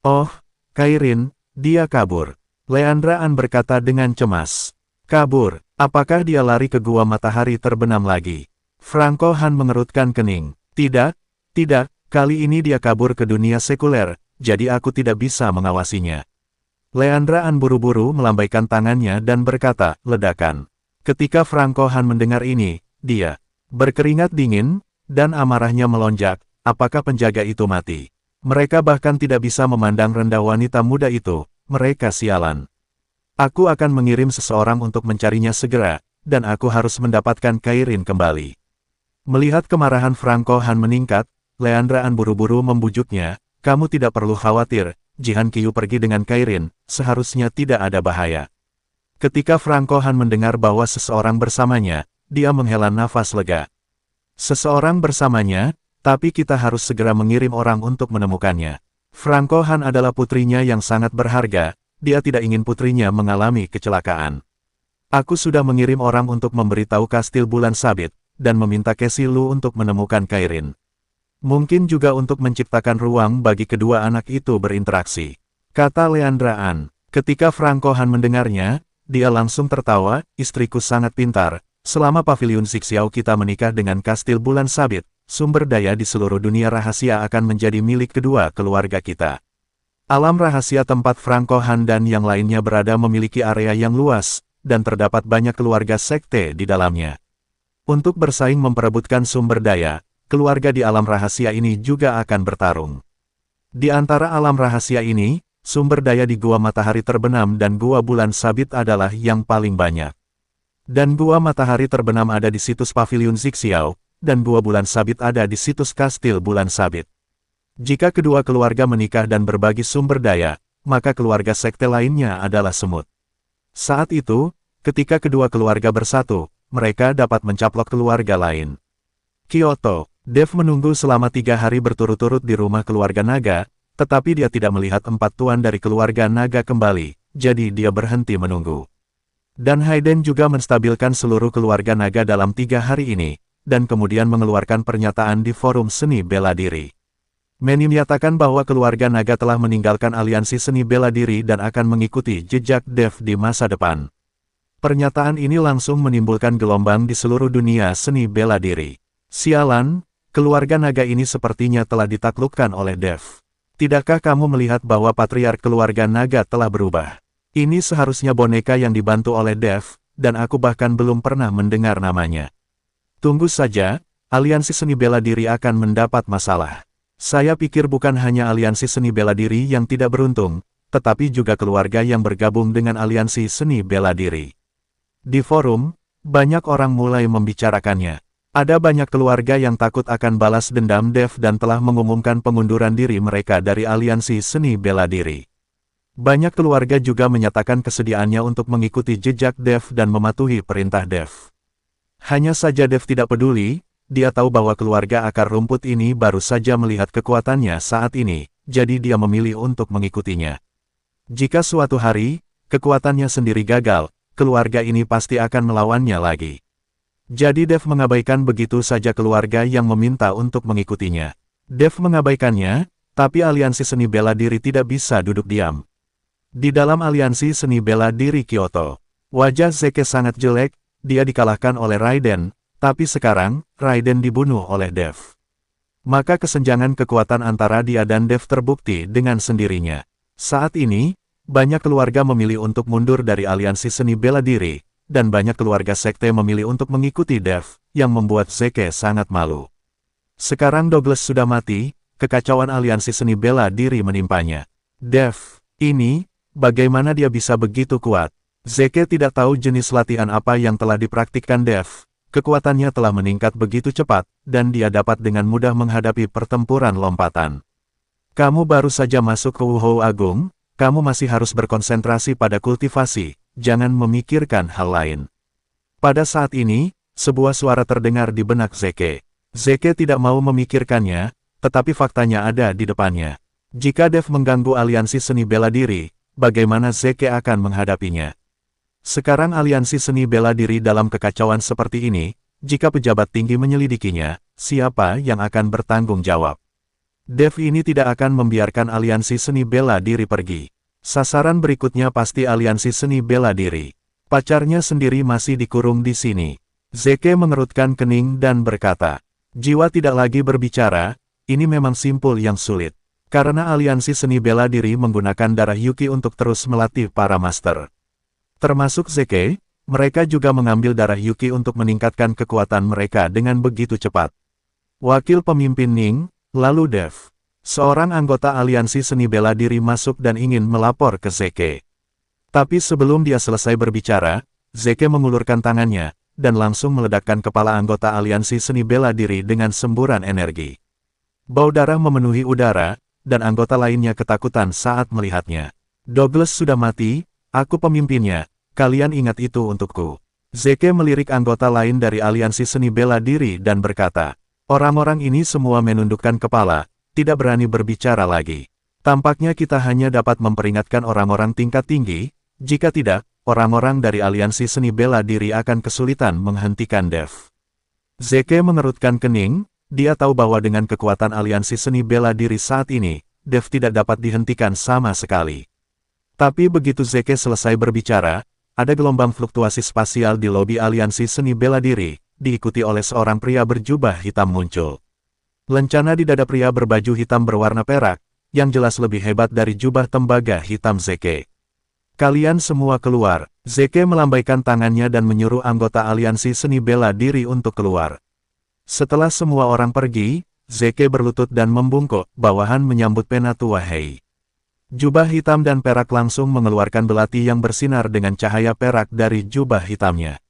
Oh, Kairin, dia kabur. Leandra An berkata dengan cemas. Kabur, apakah dia lari ke gua matahari terbenam lagi? Franco Han mengerutkan kening. Tidak, kali ini dia kabur ke dunia sekuler, jadi aku tidak bisa mengawasinya. Leandra An buru-buru melambaikan tangannya dan berkata, ledakan. Ketika Franco Han mendengar ini, dia berkeringat dingin, dan amarahnya melonjak, apakah penjaga itu mati? Mereka bahkan tidak bisa memandang rendah wanita muda itu, mereka sialan. Aku akan mengirim seseorang untuk mencarinya segera, dan aku harus mendapatkan Kairin kembali. Melihat kemarahan Franco Han meningkat, Leandra An buru-buru membujuknya, kamu tidak perlu khawatir, Jihan Qiu pergi dengan Kairin, seharusnya tidak ada bahaya. Ketika Franco Han mendengar bahwa seseorang bersamanya, dia menghela nafas lega. Seseorang bersamanya, tapi kita harus segera mengirim orang untuk menemukannya. Franco Han adalah putrinya yang sangat berharga, dia tidak ingin putrinya mengalami kecelakaan. Aku sudah mengirim orang untuk memberitahu Kastil Bulan Sabit, dan meminta Cassie Lu untuk menemukan Kairin. Mungkin juga untuk menciptakan ruang bagi kedua anak itu berinteraksi. Kata Leandra An. Ketika Franco Han mendengarnya, dia langsung tertawa, istriku sangat pintar, selama Paviliun Xixiao kita menikah dengan Kastil Bulan Sabit, sumber daya di seluruh dunia rahasia akan menjadi milik kedua keluarga kita. Alam rahasia tempat Franco Han dan yang lainnya berada memiliki area yang luas, dan terdapat banyak keluarga sekte di dalamnya. Untuk bersaing memperebutkan sumber daya, keluarga di alam rahasia ini juga akan bertarung. Di antara alam rahasia ini, sumber daya di Gua Matahari Terbenam dan Gua Bulan Sabit adalah yang paling banyak. Dan gua matahari terbenam ada di situs Paviliun Zixiao, dan gua bulan sabit ada di situs Kastil Bulan Sabit. Jika kedua keluarga menikah dan berbagi sumber daya, maka keluarga sekte lainnya adalah semut. Saat itu, ketika kedua keluarga bersatu, mereka dapat mencaplok keluarga lain. Kyoto, Dev menunggu selama 3 hari berturut-turut di rumah keluarga naga, tetapi dia tidak melihat 4 tuan dari keluarga naga kembali, jadi dia berhenti menunggu. Dan Hayden juga menstabilkan seluruh keluarga naga dalam 3 hari ini, dan kemudian mengeluarkan pernyataan di forum seni bela diri. Manny menyatakan bahwa keluarga naga telah meninggalkan aliansi seni bela diri dan akan mengikuti jejak Dev di masa depan. Pernyataan ini langsung menimbulkan gelombang di seluruh dunia seni bela diri. Sialan, keluarga naga ini sepertinya telah ditaklukkan oleh Dev. Tidakkah kamu melihat bahwa patriark keluarga naga telah berubah? Ini seharusnya boneka yang dibantu oleh Dev, dan aku bahkan belum pernah mendengar namanya. Tunggu saja, aliansi seni bela diri akan mendapat masalah. Saya pikir bukan hanya aliansi seni bela diri yang tidak beruntung, tetapi juga keluarga yang bergabung dengan aliansi seni bela diri. Di forum, banyak orang mulai membicarakannya. Ada banyak keluarga yang takut akan balas dendam Dev dan telah mengumumkan pengunduran diri mereka dari aliansi seni bela diri. Banyak keluarga juga menyatakan kesediaannya untuk mengikuti jejak Dev dan mematuhi perintah Dev. Hanya saja Dev tidak peduli, dia tahu bahwa keluarga akar rumput ini baru saja melihat kekuatannya saat ini, jadi dia memilih untuk mengikutinya. Jika suatu hari, kekuatannya sendiri gagal, keluarga ini pasti akan melawannya lagi. Jadi Dev mengabaikan begitu saja keluarga yang meminta untuk mengikutinya. Dev mengabaikannya, tapi aliansi seni bela diri tidak bisa duduk diam. Di dalam aliansi seni bela diri Kyoto, wajah Zeke sangat jelek, dia dikalahkan oleh Raiden, tapi sekarang, Raiden dibunuh oleh Dev. Maka kesenjangan kekuatan antara dia dan Dev terbukti dengan sendirinya. Saat ini, banyak keluarga memilih untuk mundur dari aliansi seni bela diri, dan banyak keluarga sekte memilih untuk mengikuti Dev, yang membuat Zeke sangat malu. Sekarang Douglas sudah mati, kekacauan aliansi seni bela diri menimpanya. Dev, ini, bagaimana dia bisa begitu kuat? Zeke tidak tahu jenis latihan apa yang telah dipraktikkan Dev. Kekuatannya telah meningkat begitu cepat, dan dia dapat dengan mudah menghadapi pertempuran lompatan. Kamu baru saja masuk ke Wuhou Agung, kamu masih harus berkonsentrasi pada kultivasi, jangan memikirkan hal lain. Pada saat ini, sebuah suara terdengar di benak Zeke. Zeke tidak mau memikirkannya, tetapi faktanya ada di depannya. Jika Dev mengganggu aliansi seni bela diri, bagaimana Zeke akan menghadapinya? Sekarang aliansi seni bela diri dalam kekacauan seperti ini, jika pejabat tinggi menyelidikinya, siapa yang akan bertanggung jawab? Dev ini tidak akan membiarkan aliansi seni bela diri pergi. Sasaran berikutnya pasti aliansi seni bela diri. Pacarnya sendiri masih dikurung di sini. Zeke mengerutkan kening dan berkata, jiwa tidak lagi berbicara, ini memang simpul yang sulit. Karena aliansi seni bela diri menggunakan darah Yuki untuk terus melatih para master. Termasuk Zeke, mereka juga mengambil darah Yuki untuk meningkatkan kekuatan mereka dengan begitu cepat. Wakil pemimpin Ning, lalu Dev. Seorang anggota aliansi seni bela diri masuk dan ingin melapor ke Zeke. Tapi sebelum dia selesai berbicara, Zeke mengulurkan tangannya, dan langsung meledakkan kepala anggota aliansi seni bela diri dengan semburan energi. Bau darah memenuhi udara, dan anggota lainnya ketakutan saat melihatnya. Douglas sudah mati, aku pemimpinnya, kalian ingat itu untukku. Zeke melirik anggota lain dari aliansi seni bela diri dan berkata, orang-orang ini semua menundukkan kepala, tidak berani berbicara lagi. Tampaknya kita hanya dapat memperingatkan orang-orang tingkat tinggi, jika tidak, orang-orang dari aliansi seni bela diri akan kesulitan menghentikan Dev. Zeke mengerutkan kening, dia tahu bahwa dengan kekuatan aliansi seni bela diri saat ini, Dev tidak dapat dihentikan sama sekali. Tapi begitu Zeke selesai berbicara, ada gelombang fluktuasi spasial di lobi aliansi seni bela diri, diikuti oleh seorang pria berjubah hitam muncul. Lencana di dada pria berbaju hitam berwarna perak, yang jelas lebih hebat dari jubah tembaga hitam Zeke. Kalian semua keluar. Zeke melambaikan tangannya dan menyuruh anggota aliansi seni bela diri untuk keluar. Setelah semua orang pergi, Zeke berlutut dan membungkuk, bawahan menyambut Penatua Hei. Jubah hitam dan perak langsung mengeluarkan belati yang bersinar dengan cahaya perak dari jubah hitamnya.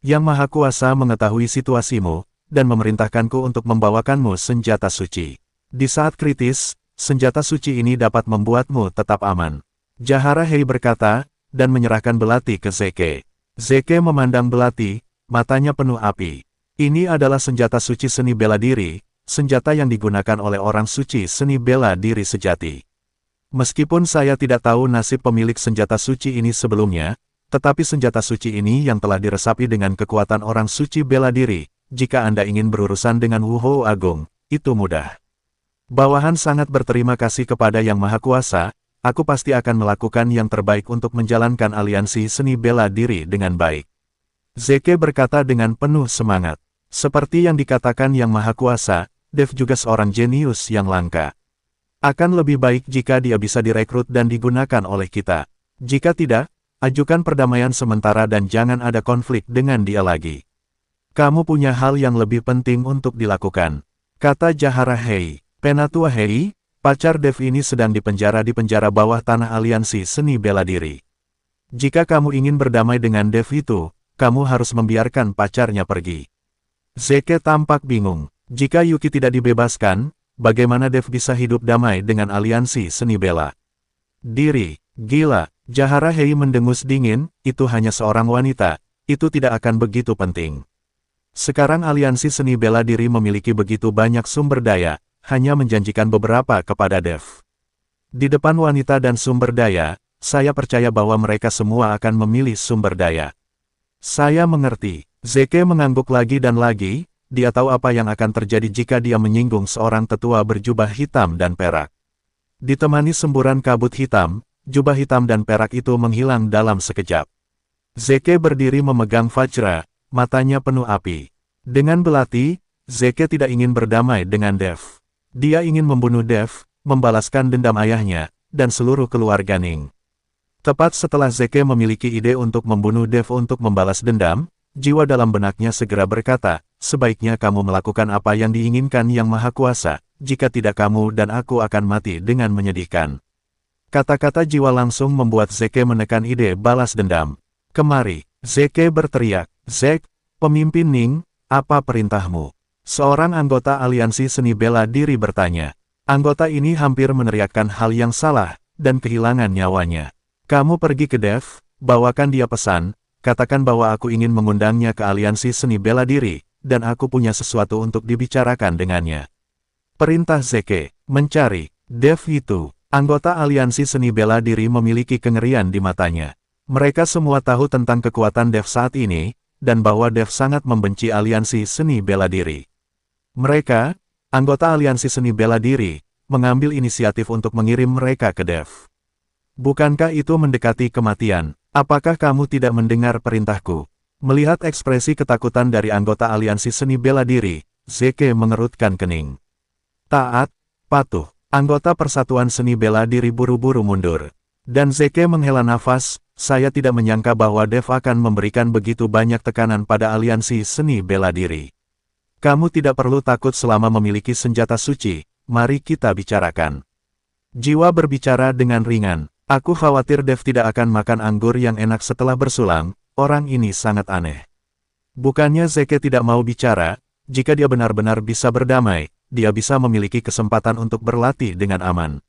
Yang Maha Kuasa mengetahui situasimu, dan memerintahkanku untuk membawakanmu senjata suci. Di saat kritis, senjata suci ini dapat membuatmu tetap aman. Jahara Hei berkata, dan menyerahkan belati ke Zeke. Zeke memandang belati, matanya penuh api. Ini adalah senjata suci seni bela diri, senjata yang digunakan oleh orang suci seni bela diri sejati. Meskipun saya tidak tahu nasib pemilik senjata suci ini sebelumnya, tetapi senjata suci ini yang telah diresapi dengan kekuatan orang suci bela diri, jika Anda ingin berurusan dengan Wu Hou Agung, itu mudah. Bawahan sangat berterima kasih kepada Yang Maha Kuasa, aku pasti akan melakukan yang terbaik untuk menjalankan aliansi seni bela diri dengan baik. Zeke berkata dengan penuh semangat. Seperti yang dikatakan Yang Maha Kuasa, Dev juga seorang jenius yang langka. Akan lebih baik jika dia bisa direkrut dan digunakan oleh kita. Jika tidak, ajukan perdamaian sementara dan jangan ada konflik dengan dia lagi. Kamu punya hal yang lebih penting untuk dilakukan, kata Jahara Hei. Penatua Hei, pacar Dev ini sedang dipenjara di penjara bawah tanah aliansi seni bela diri. Jika kamu ingin berdamai dengan Dev itu, kamu harus membiarkan pacarnya pergi. Zeke tampak bingung. Jika Yuki tidak dibebaskan, bagaimana Dev bisa hidup damai dengan aliansi seni bela diri? Gila, Jahara Hei mendengus dingin, itu hanya seorang wanita, itu tidak akan begitu penting. Sekarang aliansi seni bela diri memiliki begitu banyak sumber daya, hanya menjanjikan beberapa kepada Dev. Di depan wanita dan sumber daya, saya percaya bahwa mereka semua akan memilih sumber daya. Saya mengerti. Zeke mengangguk lagi dan lagi, dia tahu apa yang akan terjadi jika dia menyinggung seorang tetua berjubah hitam dan perak. Ditemani semburan kabut hitam, jubah hitam dan perak itu menghilang dalam sekejap. Zeke berdiri memegang Vajra, matanya penuh api. Dengan belati, Zeke tidak ingin berdamai dengan Dev. Dia ingin membunuh Dev, membalaskan dendam ayahnya, dan seluruh keluarga Ning. Tepat setelah Zeke memiliki ide untuk membunuh Dev untuk membalas dendam, jiwa dalam benaknya segera berkata, sebaiknya kamu melakukan apa yang diinginkan Yang Maha Kuasa, jika tidak kamu dan aku akan mati dengan menyedihkan. Kata-kata jiwa langsung membuat Zeke menekan ide balas dendam. Kemari, Zeke berteriak. Zek, pemimpin Ning, apa perintahmu? Seorang anggota aliansi seni bela diri bertanya. Anggota ini hampir meneriakkan hal yang salah, dan kehilangan nyawanya. Kamu pergi ke Dev, bawakan dia pesan, katakan bahwa aku ingin mengundangnya ke aliansi seni bela diri, dan aku punya sesuatu untuk dibicarakan dengannya. Perintah Zeke, mencari Dev itu. Anggota aliansi seni bela diri memiliki kengerian di matanya. Mereka semua tahu tentang kekuatan Dev saat ini, dan bahwa Dev sangat membenci aliansi seni bela diri. Mereka, anggota aliansi seni bela diri, mengambil inisiatif untuk mengirim mereka ke Dev. Bukankah itu mendekati kematian? Apakah kamu tidak mendengar perintahku? Melihat ekspresi ketakutan dari anggota aliansi seni bela diri, Zeke mengerutkan kening. Taat, patuh. Anggota persatuan seni bela diri buru-buru mundur. Dan Zeke menghela nafas, saya tidak menyangka bahwa Dev akan memberikan begitu banyak tekanan pada aliansi seni bela diri. Kamu tidak perlu takut selama memiliki senjata suci, mari kita bicarakan. Jiwa berbicara dengan ringan. Aku khawatir Dev tidak akan makan anggur yang enak setelah bersulang, orang ini sangat aneh. Bukannya Zeke tidak mau bicara, jika dia benar-benar bisa berdamai, dia bisa memiliki kesempatan untuk berlatih dengan aman.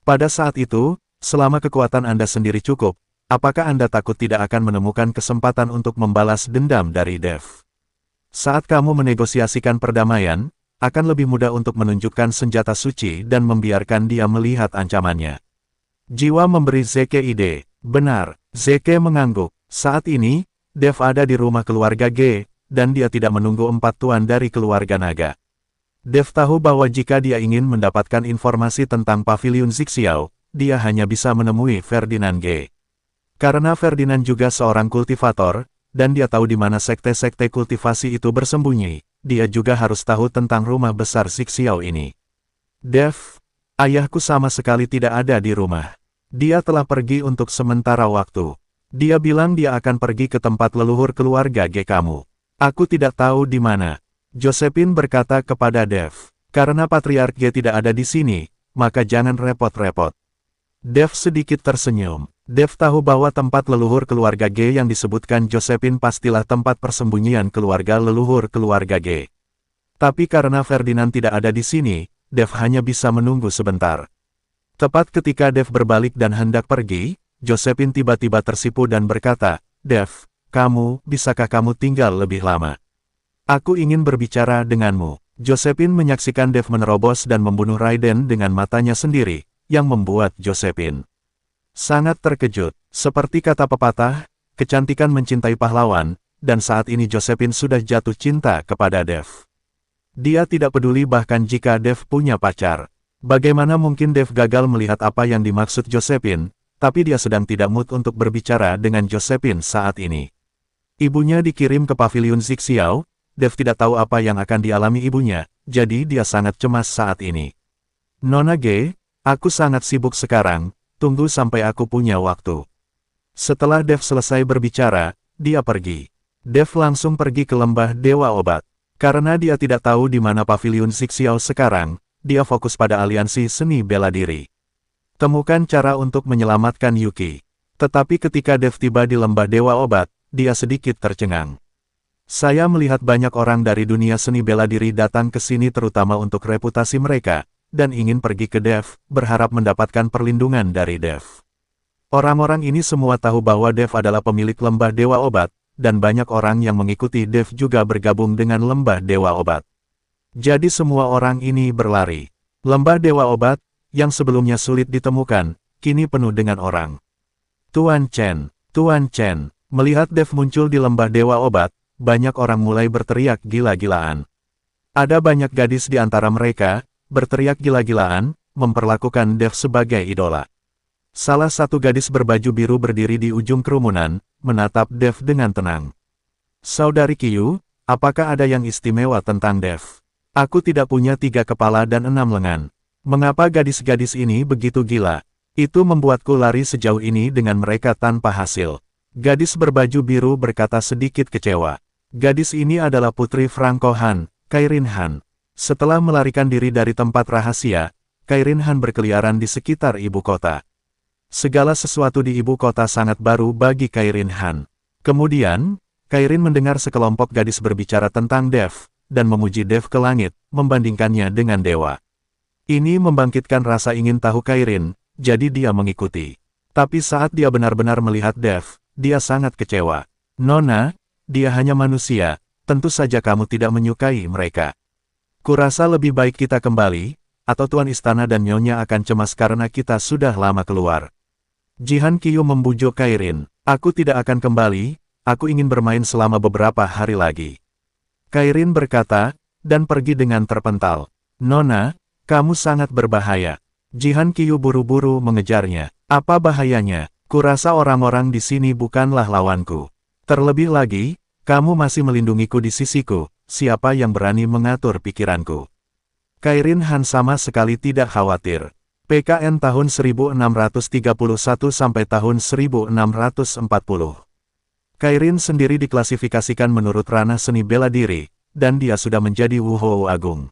Pada saat itu, selama kekuatan Anda sendiri cukup, apakah Anda takut tidak akan menemukan kesempatan untuk membalas dendam dari Dev? Saat kamu menegosiasikan perdamaian, akan lebih mudah untuk menunjukkan senjata suci dan membiarkan dia melihat ancamannya. Jiwa memberi Zeke ide. Benar, Zeke mengangguk. Saat ini, Dev ada di rumah keluarga Ge, dan dia tidak menunggu empat tuan dari keluarga naga. Dev tahu bahwa jika dia ingin mendapatkan informasi tentang Paviliun Zixiao, dia hanya bisa menemui Ferdinand Ge. Karena Ferdinand juga seorang kultivator, dan dia tahu di mana sekte-sekte kultivasi itu bersembunyi, dia juga harus tahu tentang rumah besar Zixiao ini. Dev, ayahku sama sekali tidak ada di rumah. Dia telah pergi untuk sementara waktu. Dia bilang dia akan pergi ke tempat leluhur keluarga Ge kamu. Aku tidak tahu di mana. Josephine berkata kepada Dev. Karena Patriark Ge tidak ada di sini, maka jangan repot-repot. Dev sedikit tersenyum. Dev tahu bahwa tempat leluhur keluarga G yang disebutkan Josephine pastilah tempat persembunyian keluarga leluhur keluarga G. Tapi karena Ferdinand tidak ada di sini, Dev hanya bisa menunggu sebentar. Tepat ketika Dev berbalik dan hendak pergi, Josephine tiba-tiba tersipu dan berkata, "Dev, bisakah kamu tinggal lebih lama? Aku ingin berbicara denganmu." Josephine menyaksikan Dev menerobos dan membunuh Raiden dengan matanya sendiri, yang membuat Josephine sangat terkejut. Seperti kata pepatah, kecantikan mencintai pahlawan, dan saat ini Josephine sudah jatuh cinta kepada Dev. Dia tidak peduli bahkan jika Dev punya pacar. Bagaimana mungkin Dev gagal melihat apa yang dimaksud Josephine, tapi dia sedang tidak mood untuk berbicara dengan Josephine saat ini. Ibunya dikirim ke pavilion Zixiao, Dev tidak tahu apa yang akan dialami ibunya, jadi dia sangat cemas saat ini. "Nona G, aku sangat sibuk sekarang. Tunggu sampai aku punya waktu." Setelah Dev selesai berbicara, dia pergi. Dev langsung pergi ke lembah Dewa Obat. Karena dia tidak tahu di mana pavilion Zixiao sekarang, dia fokus pada aliansi seni bela diri. Temukan cara untuk menyelamatkan Yuki. Tetapi ketika Dev tiba di lembah Dewa Obat, dia sedikit tercengang. "Saya melihat banyak orang dari dunia seni bela diri datang ke sini terutama untuk reputasi mereka, dan ingin pergi ke Dev, berharap mendapatkan perlindungan dari Dev. Orang-orang ini semua tahu bahwa Dev adalah pemilik lembah Dewa Obat, dan banyak orang yang mengikuti Dev juga bergabung dengan lembah Dewa Obat. Jadi semua orang ini berlari. Lembah Dewa Obat, yang sebelumnya sulit ditemukan, kini penuh dengan orang. Tuan Chen, Tuan Chen." Melihat Dev muncul di lembah Dewa Obat, banyak orang mulai berteriak gila-gilaan. Ada banyak gadis di antara mereka, berteriak gila-gilaan, memperlakukan Dev sebagai idola. Salah satu gadis berbaju biru berdiri di ujung kerumunan, menatap Dev dengan tenang. "Saudari Qiyu, apakah ada yang istimewa tentang Dev? Aku tidak punya 3 kepala dan 6 lengan. Mengapa gadis-gadis ini begitu gila? Itu membuatku lari sejauh ini dengan mereka tanpa hasil." Gadis berbaju biru berkata sedikit kecewa. Gadis ini adalah putri Franco Han, Kairin Han. Setelah melarikan diri dari tempat rahasia, Kairin Han berkeliaran di sekitar ibu kota. Segala sesuatu di ibu kota sangat baru bagi Kairin Han. Kemudian, Kairin mendengar sekelompok gadis berbicara tentang Dev, dan memuji Dev ke langit, membandingkannya dengan dewa. Ini membangkitkan rasa ingin tahu Kairin, jadi dia mengikuti. Tapi saat dia benar-benar melihat Dev, dia sangat kecewa. "Nona, dia hanya manusia, tentu saja kamu tidak menyukai mereka. Kurasa lebih baik kita kembali, atau Tuan Istana dan Nyonya akan cemas karena kita sudah lama keluar." Jihan Qiyu membujuk Kairin. "Aku tidak akan kembali, aku ingin bermain selama beberapa hari lagi." Kairin berkata, dan pergi dengan terpental. "Nona, kamu sangat berbahaya." Jihan Qiyu buru-buru mengejarnya. "Apa bahayanya? Kurasa orang-orang di sini bukanlah lawanku. Terlebih lagi, kamu masih melindungiku di sisiku, siapa yang berani mengatur pikiranku?" Kairin Han sama sekali tidak khawatir. PKN tahun 1631 sampai tahun 1640. Kairin sendiri diklasifikasikan menurut ranah seni bela diri, dan dia sudah menjadi Wuhou Agung.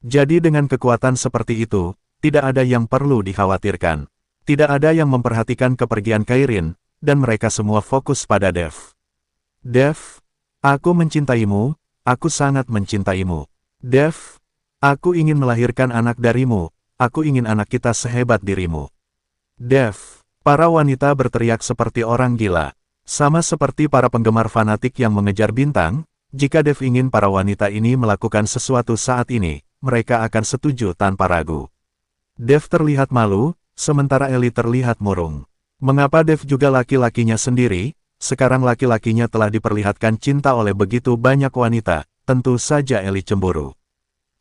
Jadi dengan kekuatan seperti itu, tidak ada yang perlu dikhawatirkan. Tidak ada yang memperhatikan kepergian Kairin, dan mereka semua fokus pada Dev. "Dev, aku mencintaimu, aku sangat mencintaimu. Dev, aku ingin melahirkan anak darimu, aku ingin anak kita sehebat dirimu." "Dev," para wanita berteriak seperti orang gila. Sama seperti para penggemar fanatik yang mengejar bintang, jika Dev ingin para wanita ini melakukan sesuatu saat ini, mereka akan setuju tanpa ragu. Dev terlihat malu, sementara Eli terlihat murung. Mengapa Dev juga laki-lakinya sendiri, sekarang laki-lakinya telah diperlihatkan cinta oleh begitu banyak wanita, tentu saja Eli cemburu.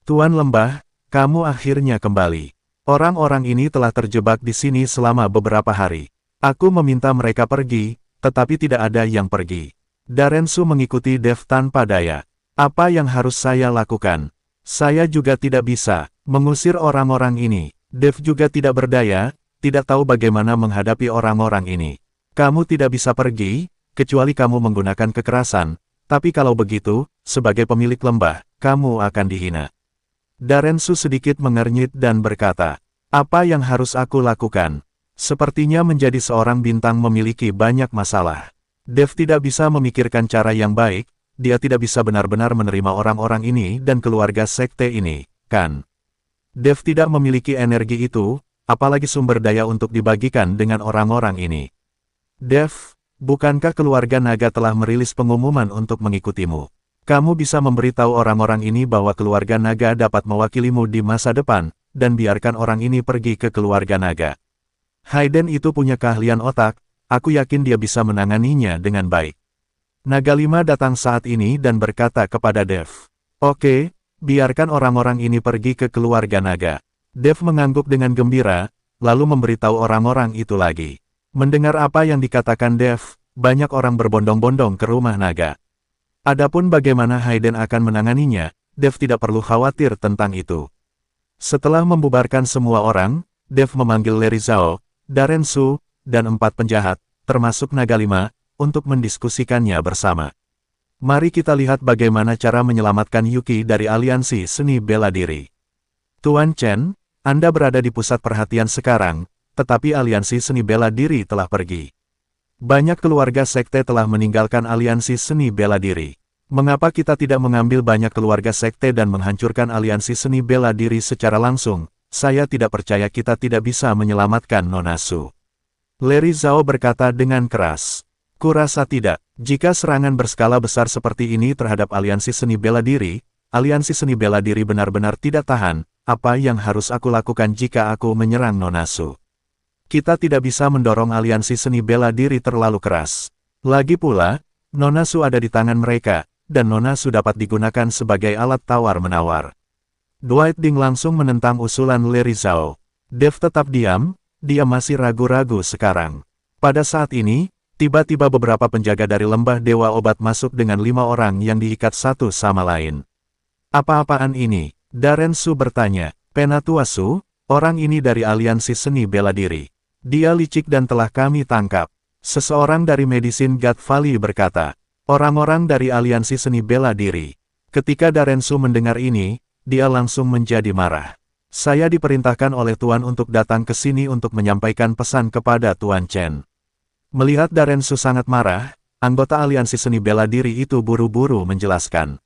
"Tuan Lembah, kamu akhirnya kembali. Orang-orang ini telah terjebak di sini selama beberapa hari. Aku meminta mereka pergi, tetapi tidak ada yang pergi." Darensu mengikuti Dev tanpa daya. "Apa yang harus saya lakukan? Saya juga tidak bisa mengusir orang-orang ini." Dev juga tidak berdaya, tidak tahu bagaimana menghadapi orang-orang ini. "Kamu tidak bisa pergi, kecuali kamu menggunakan kekerasan, tapi kalau begitu, sebagai pemilik lembah, kamu akan dihina." Darensu sedikit mengernyit dan berkata, "Apa yang harus aku lakukan? Sepertinya menjadi seorang bintang memiliki banyak masalah. Dev tidak bisa memikirkan cara yang baik, dia tidak bisa benar-benar menerima orang-orang ini dan keluarga sekte ini, kan? Dev tidak memiliki energi itu, apalagi sumber daya untuk dibagikan dengan orang-orang ini. Dev, bukankah keluarga naga telah merilis pengumuman untuk mengikutimu? Kamu bisa memberitahu orang-orang ini bahwa keluarga naga dapat mewakilimu di masa depan, dan biarkan orang ini pergi ke keluarga naga. Hayden itu punya keahlian otak, aku yakin dia bisa menanganinya dengan baik. Naga 5 datang saat ini dan berkata kepada Dev. Oke, biarkan orang-orang ini pergi ke keluarga naga. Dev mengangguk dengan gembira, lalu memberitahu orang-orang itu lagi. Mendengar apa yang dikatakan Dev, banyak orang berbondong-bondong ke rumah naga. Adapun bagaimana Hayden akan menanganinya, Dev tidak perlu khawatir tentang itu. Setelah membubarkan semua orang, Dev memanggil Larry Zhao, Darren Su, dan 4 penjahat, termasuk Naga 5, untuk mendiskusikannya bersama. Mari kita lihat bagaimana cara menyelamatkan Yuki dari aliansi seni bela diri. Tuan Chen, Anda berada di pusat perhatian sekarang, tetapi aliansi seni bela diri telah pergi. Banyak keluarga sekte telah meninggalkan aliansi seni bela diri. Mengapa kita tidak mengambil banyak keluarga sekte dan menghancurkan aliansi seni bela diri secara langsung? Saya tidak percaya kita tidak bisa menyelamatkan Nona Su. Larry Zhao berkata dengan keras. Kurasa tidak. Jika serangan berskala besar seperti ini terhadap aliansi seni bela diri, aliansi seni bela diri benar-benar tidak tahan. Apa yang harus aku lakukan jika aku menyerang Nona Su? Kita tidak bisa mendorong aliansi seni bela diri terlalu keras. Lagi pula, Nona Su ada di tangan mereka, dan Nona Su dapat digunakan sebagai alat tawar-menawar. Dwight Ding langsung menentang usulan Larry Zhao. Dev tetap diam, dia masih ragu-ragu sekarang. Pada saat ini, tiba-tiba beberapa penjaga dari lembah Dewa Obat masuk dengan 5 orang yang diikat satu sama lain. Apa-apaan ini? Darren Su bertanya. Penatua Su, orang ini dari aliansi seni bela diri. Dia licik dan telah kami tangkap. Seseorang dari Medicine God Valley berkata. Orang-orang dari aliansi seni bela diri. Ketika Darren Su mendengar ini, dia langsung menjadi marah. Saya diperintahkan oleh Tuan untuk datang ke sini untuk menyampaikan pesan kepada Tuan Chen. Melihat Darren Su sangat marah, anggota aliansi seni bela diri itu buru-buru menjelaskan.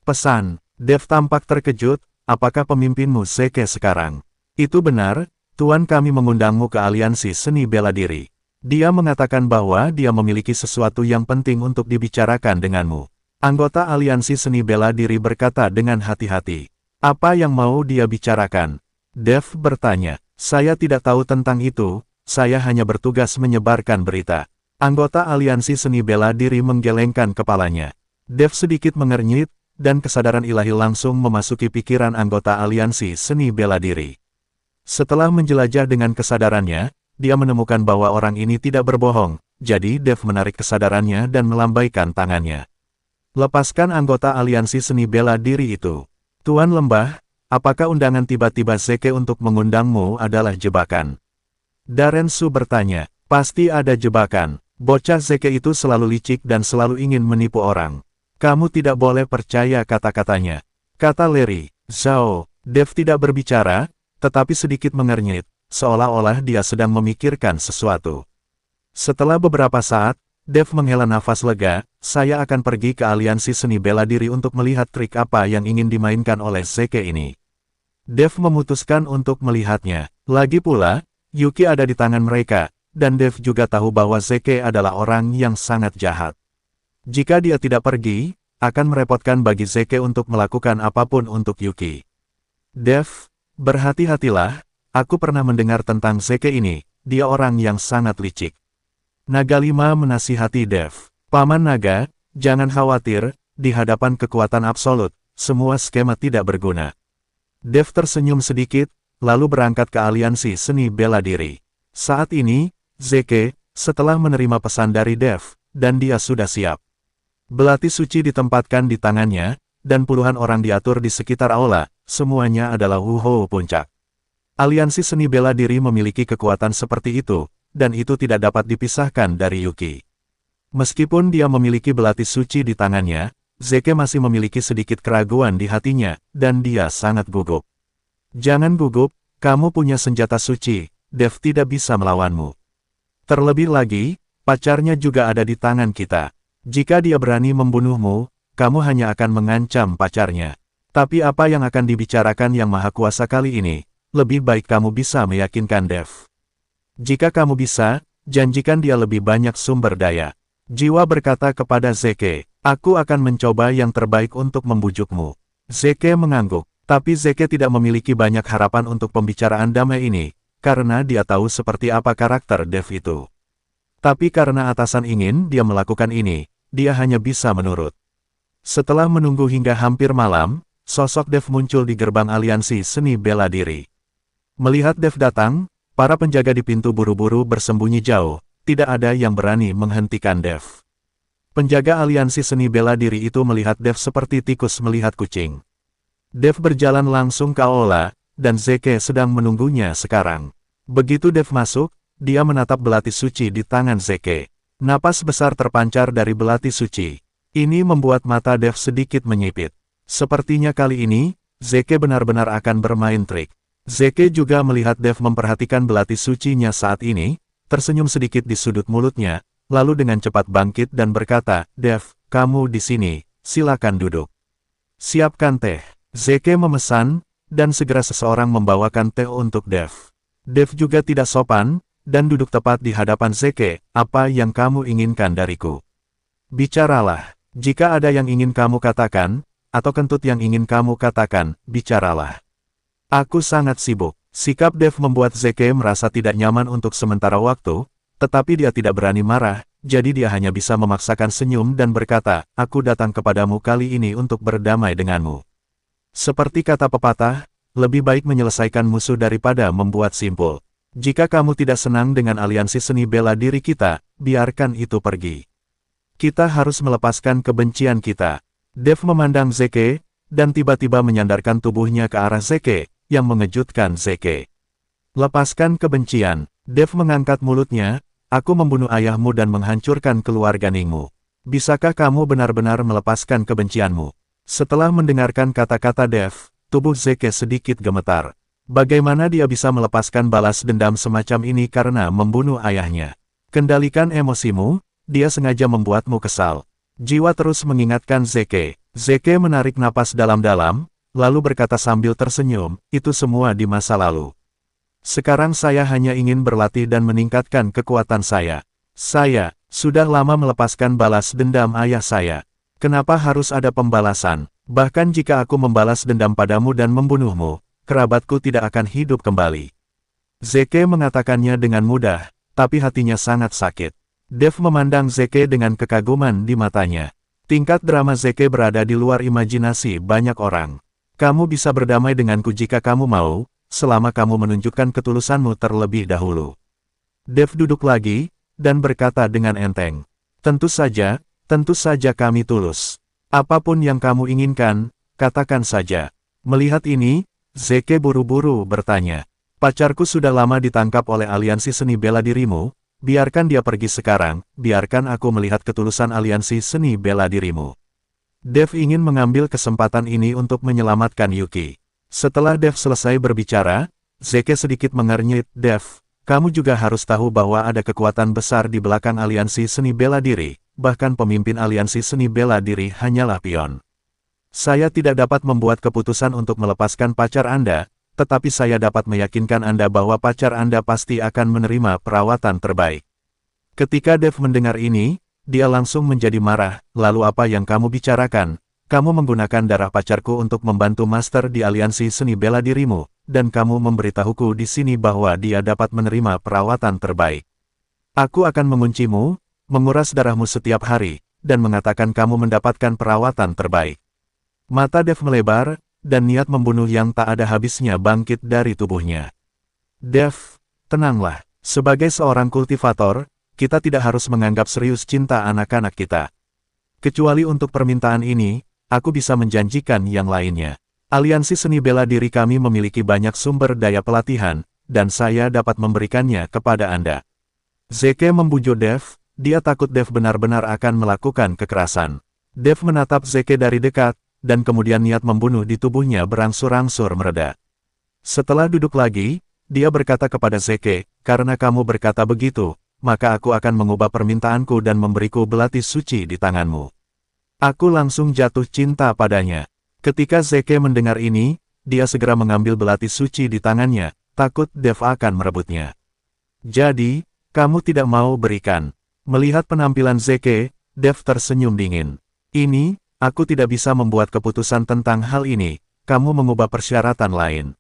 Pesan, Dev tampak terkejut, apakah pemimpinmu Zeke sekarang? Itu benar, Tuan kami mengundangmu ke aliansi seni bela diri. Dia mengatakan bahwa dia memiliki sesuatu yang penting untuk dibicarakan denganmu. Anggota aliansi seni bela diri berkata dengan hati-hati. Apa yang mau dia bicarakan? Dev bertanya. Saya tidak tahu tentang itu, saya hanya bertugas menyebarkan berita. Anggota aliansi seni bela diri menggelengkan kepalanya. Dev sedikit mengernyit, dan kesadaran ilahi langsung memasuki pikiran anggota aliansi seni bela diri. Setelah menjelajah dengan kesadarannya, dia menemukan bahwa orang ini tidak berbohong, jadi Dev menarik kesadarannya dan melambaikan tangannya. Lepaskan anggota aliansi seni bela diri itu. Tuan Lembah, apakah undangan tiba-tiba Zeke untuk mengundangmu adalah jebakan? Darren Su bertanya. Pasti ada jebakan. Bocah Zeke itu selalu licik dan selalu ingin menipu orang. Kamu tidak boleh percaya kata-katanya. Kata Larry. Zhao, Dev tidak berbicara, tetapi sedikit mengernyit, seolah-olah dia sedang memikirkan sesuatu. Setelah beberapa saat, Dev menghela nafas lega, saya akan pergi ke aliansi seni bela diri untuk melihat trik apa yang ingin dimainkan oleh Zeke ini. Dev memutuskan untuk melihatnya. Lagi pula, Yuki ada di tangan mereka, dan Dev juga tahu bahwa Zeke adalah orang yang sangat jahat. Jika dia tidak pergi, akan merepotkan bagi Zeke untuk melakukan apapun untuk Yuki. Dev, berhati-hatilah, aku pernah mendengar tentang Zeke ini, dia orang yang sangat licik. Naga 5 menasihati Dev. Paman Naga, jangan khawatir, di hadapan kekuatan absolut, semua skema tidak berguna. Dev tersenyum sedikit, lalu berangkat ke aliansi seni bela diri. Saat ini, Zeke, setelah menerima pesan dari Dev, dan dia sudah siap. Belati suci ditempatkan di tangannya, dan puluhan orang diatur di sekitar aula, semuanya adalah Wuhou puncak. Aliansi seni bela diri memiliki kekuatan seperti itu, dan itu tidak dapat dipisahkan dari Yuki. Meskipun dia memiliki belati suci di tangannya, Zeke masih memiliki sedikit keraguan di hatinya, dan dia sangat gugup. Jangan gugup, kamu punya senjata suci, Dev tidak bisa melawanmu. Terlebih lagi, pacarnya juga ada di tangan kita. Jika dia berani membunuhmu, kamu hanya akan mengancam pacarnya. Tapi apa yang akan dibicarakan Yang Maha Kuasa kali ini? Lebih baik kamu bisa meyakinkan Dev. Jika kamu bisa, janjikan dia lebih banyak sumber daya. Jiwa berkata kepada Zeke, aku akan mencoba yang terbaik untuk membujukmu. Zeke mengangguk, tapi Zeke tidak memiliki banyak harapan untuk pembicaraan damai ini, karena dia tahu seperti apa karakter Dev itu. Tapi karena atasan ingin dia melakukan ini, dia hanya bisa menurut. Setelah menunggu hingga hampir malam, sosok Dev muncul di gerbang aliansi seni bela diri. Melihat Dev datang, para penjaga di pintu buru-buru bersembunyi jauh, tidak ada yang berani menghentikan Dev. Penjaga aliansi seni bela diri itu melihat Dev seperti tikus melihat kucing. Dev berjalan langsung ke aula, dan Zeke sedang menunggunya sekarang. Begitu Dev masuk, dia menatap belati suci di tangan Zeke. Napas besar terpancar dari belati suci. Ini membuat mata Dev sedikit menyipit. Sepertinya kali ini, Zeke benar-benar akan bermain trik. Zeke juga melihat Dev memperhatikan belati sucinya saat ini, tersenyum sedikit di sudut mulutnya, lalu dengan cepat bangkit dan berkata, Dev, kamu di sini, silakan duduk. Siapkan teh. Zeke memesan, dan segera seseorang membawakan teh untuk Dev. Dev juga tidak sopan, dan duduk tepat di hadapan Zeke, apa yang kamu inginkan dariku? Bicaralah, jika ada yang ingin kamu katakan, atau kentut yang ingin kamu katakan, bicaralah. Aku sangat sibuk. Sikap Dev membuat Zeke merasa tidak nyaman untuk sementara waktu, tetapi dia tidak berani marah, jadi dia hanya bisa memaksakan senyum dan berkata, aku datang kepadamu kali ini untuk berdamai denganmu. Seperti kata pepatah, lebih baik menyelesaikan musuh daripada membuat simpul. Jika kamu tidak senang dengan aliansi seni bela diri kita, biarkan itu pergi. Kita harus melepaskan kebencian kita. Dev memandang Zeke, dan tiba-tiba menyandarkan tubuhnya ke arah Zeke, yang mengejutkan Zeke. Lepaskan kebencian. Dev mengangkat mulutnya, aku membunuh ayahmu dan menghancurkan keluarga Ningmu. Bisakah kamu benar-benar melepaskan kebencianmu? Setelah mendengarkan kata-kata Dev, tubuh Zeke sedikit gemetar. Bagaimana dia bisa melepaskan balas dendam semacam ini karena membunuh ayahnya? Kendalikan emosimu, dia sengaja membuatmu kesal. Jiwa terus mengingatkan Zeke. Zeke menarik napas dalam-dalam, lalu berkata sambil tersenyum, itu semua di masa lalu. Sekarang saya hanya ingin berlatih dan meningkatkan kekuatan saya. Saya sudah lama melepaskan balas dendam ayah saya. Kenapa harus ada pembalasan? Bahkan jika aku membalas dendam padamu dan membunuhmu, kerabatku tidak akan hidup kembali. Zeke mengatakannya dengan mudah, tapi hatinya sangat sakit. Dev memandang Zeke dengan kekaguman di matanya. Tingkat drama Zeke berada di luar imajinasi banyak orang. Kamu bisa berdamai denganku jika kamu mau, selama kamu menunjukkan ketulusanmu terlebih dahulu. Dev duduk lagi, dan berkata dengan enteng. Tentu saja kami tulus. Apapun yang kamu inginkan, katakan saja. Melihat ini, Zeke buru-buru bertanya. Pacarku sudah lama ditangkap oleh aliansi seni bela dirimu, biarkan dia pergi sekarang, biarkan aku melihat ketulusan aliansi seni bela dirimu. Dev ingin mengambil kesempatan ini untuk menyelamatkan Yuki. Setelah Dev selesai berbicara, Zeke sedikit mengernyit, Dev, kamu juga harus tahu bahwa ada kekuatan besar di belakang aliansi seni bela diri, bahkan pemimpin aliansi seni bela diri hanyalah pion. Saya tidak dapat membuat keputusan untuk melepaskan pacar Anda, tetapi saya dapat meyakinkan Anda bahwa pacar Anda pasti akan menerima perawatan terbaik. Ketika Dev mendengar ini, dia langsung menjadi marah, lalu apa yang kamu bicarakan? Kamu menggunakan darah pacarku untuk membantu master di aliansi seni bela dirimu, dan kamu memberitahuku di sini bahwa dia dapat menerima perawatan terbaik. Aku akan menguncimu, menguras darahmu setiap hari, dan mengatakan kamu mendapatkan perawatan terbaik. Mata Dev melebar, dan niat membunuh yang tak ada habisnya bangkit dari tubuhnya. Dev, tenanglah. Sebagai seorang kultivator, kita tidak harus menganggap serius cinta anak-anak kita. Kecuali untuk permintaan ini, aku bisa menjanjikan yang lainnya. Aliansi seni bela diri kami memiliki banyak sumber daya pelatihan, dan saya dapat memberikannya kepada Anda. Zeke membujuk Dev, dia takut Dev benar-benar akan melakukan kekerasan. Dev menatap Zeke dari dekat, dan kemudian niat membunuh di tubuhnya berangsur-angsur mereda. Setelah duduk lagi, dia berkata kepada Zeke, karena kamu berkata begitu, maka aku akan mengubah permintaanku dan memberiku belati suci di tanganmu. Aku langsung jatuh cinta padanya. Ketika Zeke mendengar ini, dia segera mengambil belati suci di tangannya, takut Dev akan merebutnya. Jadi, kamu tidak mau berikan. Melihat penampilan Zeke, Dev tersenyum dingin. Ini, aku tidak bisa membuat keputusan tentang hal ini, kamu mengubah persyaratan lain.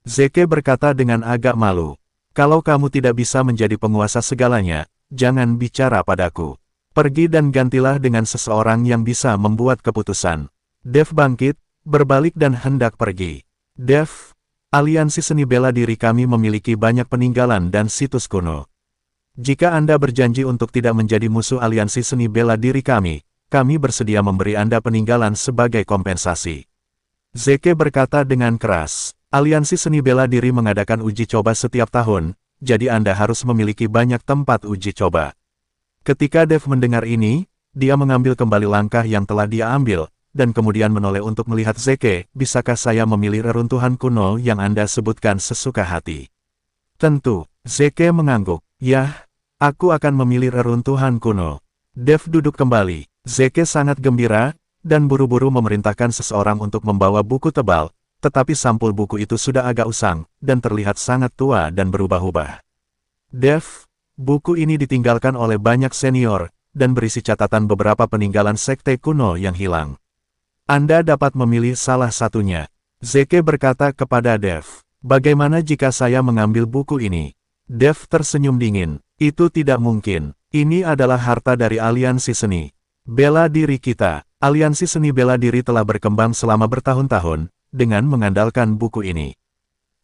Zeke berkata dengan agak malu. Kalau kamu tidak bisa menjadi penguasa segalanya, jangan bicara padaku. Pergi dan gantilah dengan seseorang yang bisa membuat keputusan. Dev bangkit, berbalik dan hendak pergi. Dev, aliansi seni bela diri kami memiliki banyak peninggalan dan situs kuno. Jika Anda berjanji untuk tidak menjadi musuh aliansi seni bela diri kami bersedia memberi Anda peninggalan sebagai kompensasi. Zeke berkata dengan keras. Aliansi seni bela diri mengadakan uji coba setiap tahun, jadi Anda harus memiliki banyak tempat uji coba. Ketika Dev mendengar ini, dia mengambil kembali langkah yang telah dia ambil, dan kemudian menoleh untuk melihat Zeke, bisakah saya memilih reruntuhan kuno yang Anda sebutkan sesuka hati? Tentu, Zeke mengangguk. Yah, aku akan memilih reruntuhan kuno. Dev duduk kembali. Zeke sangat gembira, dan buru-buru memerintahkan seseorang untuk membawa buku tebal, tetapi sampul buku itu sudah agak usang, dan terlihat sangat tua dan berubah-ubah. Dev, buku ini ditinggalkan oleh banyak senior, dan berisi catatan beberapa peninggalan sekte kuno yang hilang. Anda dapat memilih salah satunya. Zeke berkata kepada Dev, bagaimana jika saya mengambil buku ini? Dev tersenyum dingin, itu tidak mungkin. Ini adalah harta dari aliansi seni bela diri kita. Aliansi seni bela diri telah berkembang selama bertahun-tahun, dengan mengandalkan buku ini.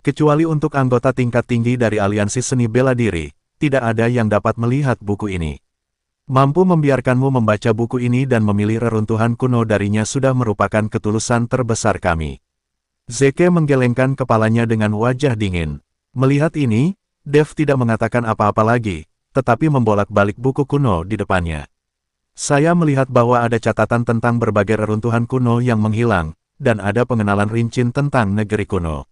Kecuali untuk anggota tingkat tinggi dari aliansi seni bela diri, tidak ada yang dapat melihat buku ini. Mampu membiarkanmu membaca buku ini dan memilih reruntuhan kuno darinya sudah merupakan ketulusan terbesar kami. Zeke menggelengkan kepalanya dengan wajah dingin. Melihat ini, Dev tidak mengatakan apa-apa lagi, tetapi membolak-balik buku kuno di depannya. Saya melihat bahwa ada catatan tentang berbagai reruntuhan kuno yang menghilang, dan ada pengenalan rinci tentang negeri kuno.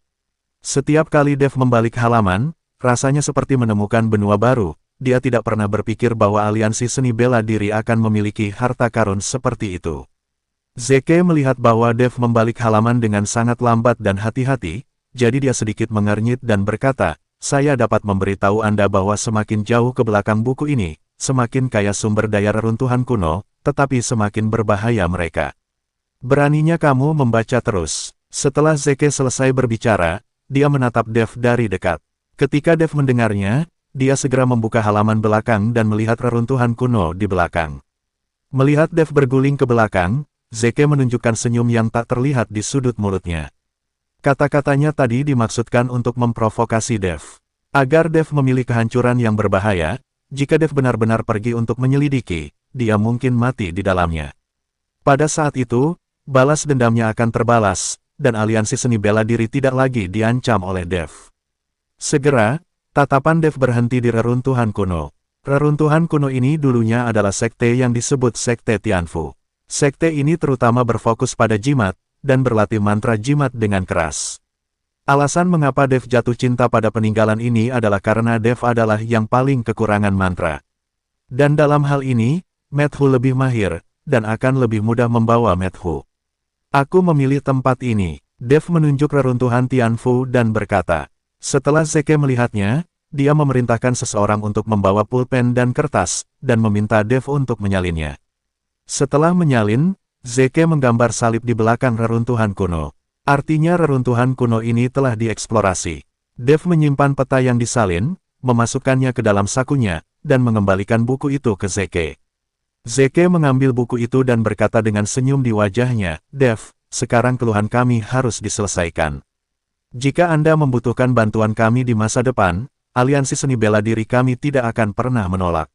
Setiap kali Dev membalik halaman, rasanya seperti menemukan benua baru. Dia tidak pernah berpikir bahwa aliansi seni bela diri akan memiliki harta karun seperti itu. Zeke melihat bahwa Dev membalik halaman dengan sangat lambat dan hati-hati, jadi dia sedikit mengernyit dan berkata, saya dapat memberitahu Anda bahwa semakin jauh ke belakang buku ini, semakin kaya sumber daya reruntuhan kuno, tetapi semakin berbahaya mereka. Beraninya kamu membaca terus. Setelah Zeke selesai berbicara, dia menatap Dev dari dekat. Ketika Dev mendengarnya, dia segera membuka halaman belakang dan melihat reruntuhan kuno di belakang. Melihat Dev berguling ke belakang, Zeke menunjukkan senyum yang tak terlihat di sudut mulutnya. Kata-katanya tadi dimaksudkan untuk memprovokasi Dev. Agar Dev memilih kehancuran yang berbahaya, jika Dev benar-benar pergi untuk menyelidiki, dia mungkin mati di dalamnya. Pada saat itu, balas dendamnya akan terbalas, dan aliansi seni bela diri tidak lagi diancam oleh Dev. Segera, tatapan Dev berhenti di reruntuhan kuno. Reruntuhan kuno ini dulunya adalah sekte yang disebut Sekte Tianfu. Sekte ini terutama berfokus pada jimat, dan berlatih mantra jimat dengan keras. Alasan mengapa Dev jatuh cinta pada peninggalan ini adalah karena Dev adalah yang paling kekurangan mantra. Dan dalam hal ini, Methu lebih mahir, dan akan lebih mudah membawa Methu. Aku memilih tempat ini. Dev menunjuk reruntuhan Tianfu dan berkata. Setelah Zeke melihatnya, dia memerintahkan seseorang untuk membawa pulpen dan kertas, dan meminta Dev untuk menyalinnya. Setelah menyalin, Zeke menggambar salib di belakang reruntuhan kuno. Artinya reruntuhan kuno ini telah dieksplorasi. Dev menyimpan peta yang disalin, memasukkannya ke dalam sakunya, dan mengembalikan buku itu ke Zeke. Zeke mengambil buku itu dan berkata dengan senyum di wajahnya, Dev, sekarang keluhan kami harus diselesaikan. Jika Anda membutuhkan bantuan kami di masa depan, aliansi seni bela diri kami tidak akan pernah menolak.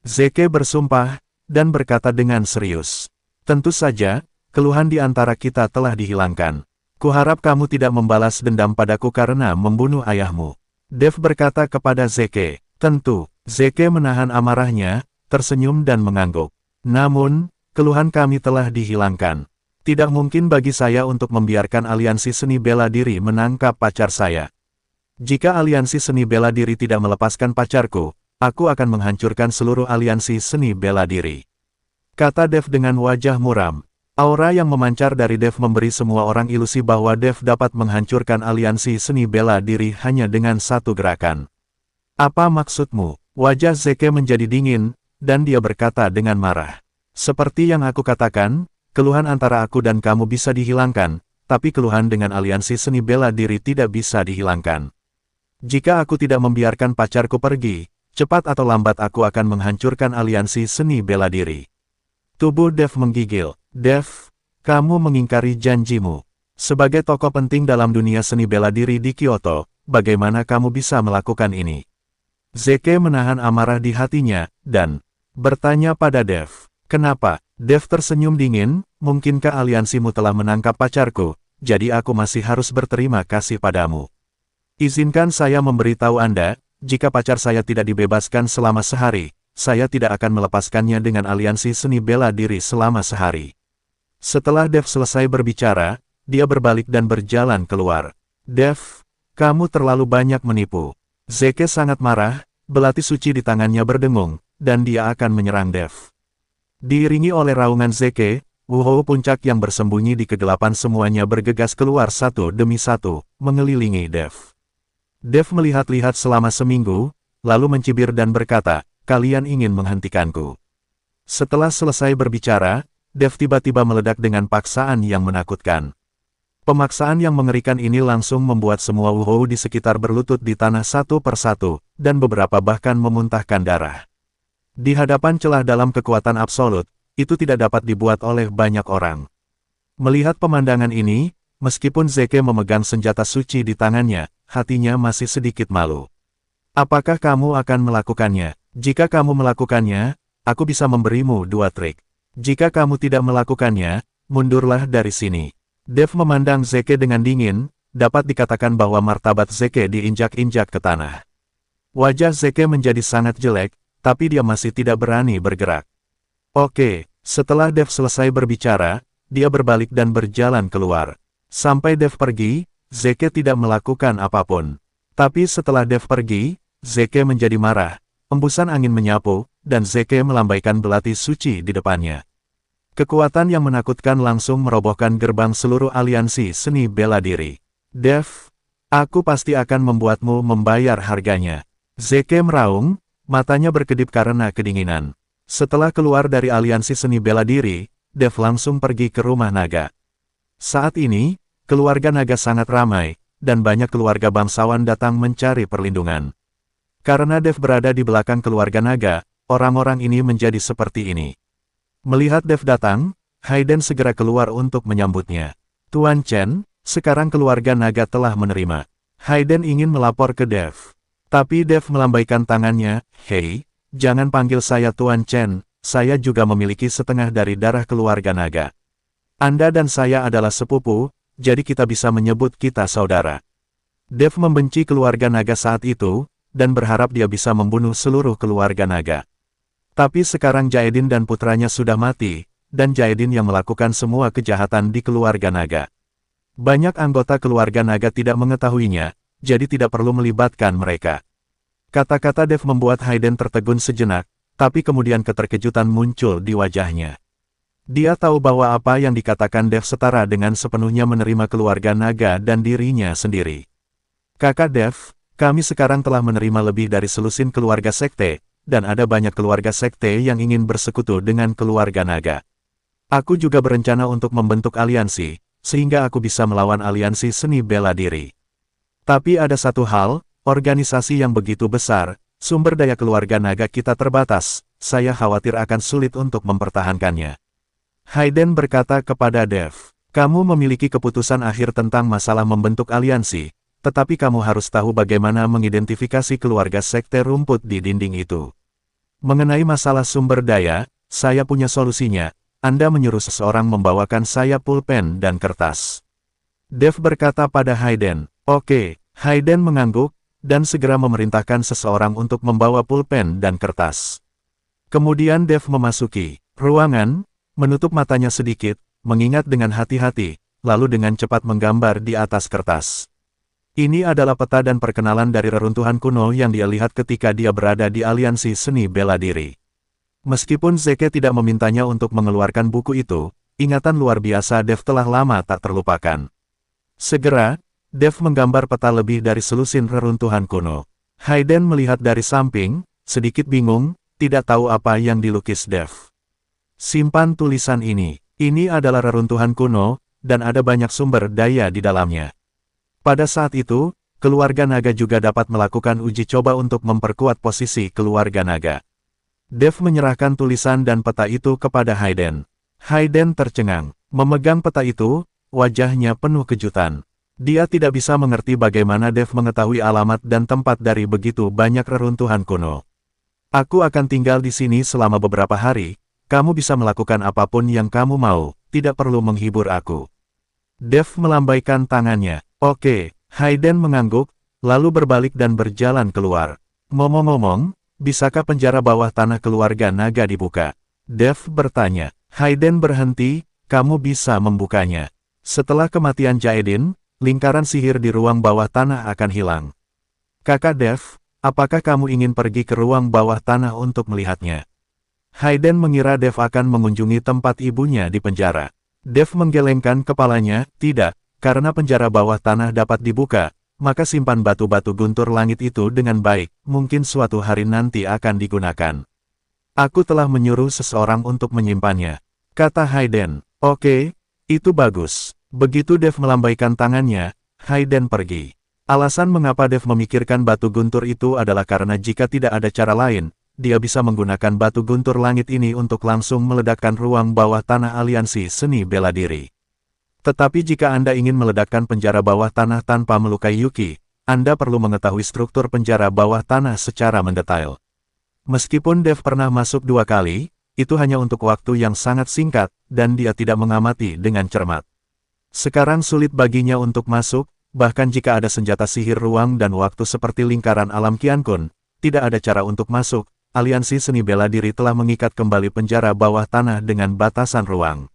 Zeke bersumpah, dan berkata dengan serius. Tentu saja, keluhan di antara kita telah dihilangkan. Kuharap kamu tidak membalas dendam padaku karena membunuh ayahmu. Dev berkata kepada Zeke. Tentu, Zeke menahan amarahnya, tersenyum dan mengangguk. Namun, keluhan kami telah dihilangkan. Tidak mungkin bagi saya untuk membiarkan aliansi seni bela diri menangkap pacar saya. Jika aliansi seni bela diri tidak melepaskan pacarku, aku akan menghancurkan seluruh aliansi seni bela diri. Kata Dev dengan wajah muram. Aura yang memancar dari Dev memberi semua orang ilusi bahwa Dev dapat menghancurkan aliansi seni bela diri hanya dengan satu gerakan. Apa maksudmu? Wajah Zeke menjadi dingin, dan dia berkata dengan marah. Seperti yang aku katakan, keluhan antara aku dan kamu bisa dihilangkan, tapi keluhan dengan aliansi seni bela diri tidak bisa dihilangkan. Jika aku tidak membiarkan pacarku pergi, cepat atau lambat aku akan menghancurkan aliansi seni bela diri. Tubuh Dev menggigil. Dev, kamu mengingkari janjimu. Sebagai tokoh penting dalam dunia seni bela diri di Kyoto, bagaimana kamu bisa melakukan ini? Zeke menahan amarah di hatinya, dan bertanya pada Dev. Kenapa? Dev tersenyum dingin, mungkinkah aliansimu telah menangkap pacarku, jadi aku masih harus berterima kasih padamu. Izinkan saya memberitahu Anda, jika pacar saya tidak dibebaskan selama sehari, saya tidak akan melepaskannya dengan aliansi seni bela diri selama sehari. Setelah Dev selesai berbicara, dia berbalik dan berjalan keluar. Dev, kamu terlalu banyak menipu. Zeke sangat marah, belati suci di tangannya berdengung, dan dia akan menyerang Dev. Diiringi oleh raungan Zeke, wuhou puncak yang bersembunyi di kegelapan semuanya bergegas keluar satu demi satu, mengelilingi Dev. Dev melihat-lihat selama seminggu, lalu mencibir dan berkata, kalian ingin menghentikanku. Setelah selesai berbicara, Dev tiba-tiba meledak dengan paksaan yang menakutkan. Pemaksaan yang mengerikan ini langsung membuat semua wuhou di sekitar berlutut di tanah satu persatu, dan beberapa bahkan memuntahkan darah. Di hadapan celah dalam kekuatan absolut, itu tidak dapat dibuat oleh banyak orang. Melihat pemandangan ini, meskipun Zeke memegang senjata suci di tangannya, hatinya masih sedikit malu. Apakah kamu akan melakukannya? Jika kamu melakukannya, aku bisa memberimu 2 trik. Jika kamu tidak melakukannya, mundurlah dari sini. Dev memandang Zeke dengan dingin, dapat dikatakan bahwa martabat Zeke diinjak-injak ke tanah. Wajah Zeke menjadi sangat jelek, tapi dia masih tidak berani bergerak. Oke, setelah Dev selesai berbicara, dia berbalik dan berjalan keluar. Sampai Dev pergi, Zeke tidak melakukan apapun. Tapi setelah Dev pergi, Zeke menjadi marah, embusan angin menyapu, dan Zeke melambaikan belati suci di depannya. Kekuatan yang menakutkan langsung merobohkan gerbang seluruh aliansi seni bela diri. Dev, aku pasti akan membuatmu membayar harganya. Zeke meraung, matanya berkedip karena kedinginan. Setelah keluar dari aliansi seni bela diri, Dev langsung pergi ke rumah naga. Saat ini, keluarga naga sangat ramai, dan banyak keluarga bangsawan datang mencari perlindungan. Karena Dev berada di belakang keluarga naga, orang-orang ini menjadi seperti ini. Melihat Dev datang, Hayden segera keluar untuk menyambutnya. Tuan Chen, sekarang keluarga naga telah menerima. Hayden ingin melapor ke Dev. Tapi Dev melambaikan tangannya, hei, jangan panggil saya Tuan Chen, saya juga memiliki setengah dari darah keluarga naga. Anda dan saya adalah sepupu, jadi kita bisa menyebut kita saudara. Dev membenci keluarga naga saat itu, dan berharap dia bisa membunuh seluruh keluarga naga. Tapi sekarang Jaedin dan putranya sudah mati, dan Jaedin yang melakukan semua kejahatan di keluarga naga. Banyak anggota keluarga naga tidak mengetahuinya, jadi tidak perlu melibatkan mereka. Kata-kata Dev membuat Hayden tertegun sejenak, tapi kemudian keterkejutan muncul di wajahnya. Dia tahu bahwa apa yang dikatakan Dev setara dengan sepenuhnya menerima keluarga naga dan dirinya sendiri. Kakak Dev, kami sekarang telah menerima lebih dari selusin keluarga sekte, dan ada banyak keluarga sekte yang ingin bersekutu dengan keluarga naga. Aku juga berencana untuk membentuk aliansi, sehingga aku bisa melawan aliansi seni bela diri. Tapi ada satu hal, organisasi yang begitu besar, sumber daya keluarga naga kita terbatas, saya khawatir akan sulit untuk mempertahankannya. Hayden berkata kepada Dev, kamu memiliki keputusan akhir tentang masalah membentuk aliansi, tetapi kamu harus tahu bagaimana mengidentifikasi keluarga sekte rumput di dinding itu. Mengenai masalah sumber daya, saya punya solusinya. Anda menyuruh seseorang membawakan saya pulpen dan kertas. Dev berkata pada Hayden, oke. Hayden mengangguk, dan segera memerintahkan seseorang untuk membawa pulpen dan kertas. Kemudian Dev memasuki ruangan, menutup matanya sedikit, mengingat dengan hati-hati, lalu dengan cepat menggambar di atas kertas. Ini adalah peta dan perkenalan dari reruntuhan kuno yang dia lihat ketika dia berada di aliansi seni bela diri. Meskipun Zeke tidak memintanya untuk mengeluarkan buku itu, ingatan luar biasa Dev telah lama tak terlupakan. Segera, Dev menggambar peta lebih dari selusin reruntuhan kuno. Hayden melihat dari samping, sedikit bingung, tidak tahu apa yang dilukis Dev. Simpan tulisan ini. Ini adalah reruntuhan kuno, dan ada banyak sumber daya di dalamnya. Pada saat itu, keluarga naga juga dapat melakukan uji coba untuk memperkuat posisi keluarga naga. Dev menyerahkan tulisan dan peta itu kepada Hayden. Hayden tercengang. Memegang peta itu, wajahnya penuh kejutan. Dia tidak bisa mengerti bagaimana Dev mengetahui alamat dan tempat dari begitu banyak reruntuhan kuno. Aku akan tinggal di sini selama beberapa hari, kamu bisa melakukan apapun yang kamu mau, tidak perlu menghibur aku. Dev melambaikan tangannya. Oke, Hayden mengangguk, lalu berbalik dan berjalan keluar. Ngomong-ngomong, bisakah penjara bawah tanah keluarga naga dibuka? Dev bertanya. Hayden berhenti, kamu bisa membukanya. Setelah kematian Jaedin, lingkaran sihir di ruang bawah tanah akan hilang. Kakak Dev, apakah kamu ingin pergi ke ruang bawah tanah untuk melihatnya? Hayden mengira Dev akan mengunjungi tempat ibunya di penjara. Dev menggelengkan kepalanya, tidak, karena penjara bawah tanah dapat dibuka, maka simpan batu-batu guntur langit itu dengan baik, mungkin suatu hari nanti akan digunakan. Aku telah menyuruh seseorang untuk menyimpannya, kata Hayden. Oke, itu bagus. Begitu Dev melambaikan tangannya, Hayden pergi. Alasan mengapa Dev memikirkan batu guntur itu adalah karena jika tidak ada cara lain, dia bisa menggunakan batu guntur langit ini untuk langsung meledakkan ruang bawah tanah aliansi seni bela diri. Tetapi jika Anda ingin meledakkan penjara bawah tanah tanpa melukai Yuki, Anda perlu mengetahui struktur penjara bawah tanah secara mendetail. Meskipun Dev pernah masuk 2 kali, itu hanya untuk waktu yang sangat singkat, dan dia tidak mengamati dengan cermat. Sekarang sulit baginya untuk masuk, bahkan jika ada senjata sihir ruang dan waktu seperti lingkaran alam Qiankun, tidak ada cara untuk masuk. Aliansi seni bela diri telah mengikat kembali penjara bawah tanah dengan batasan ruang.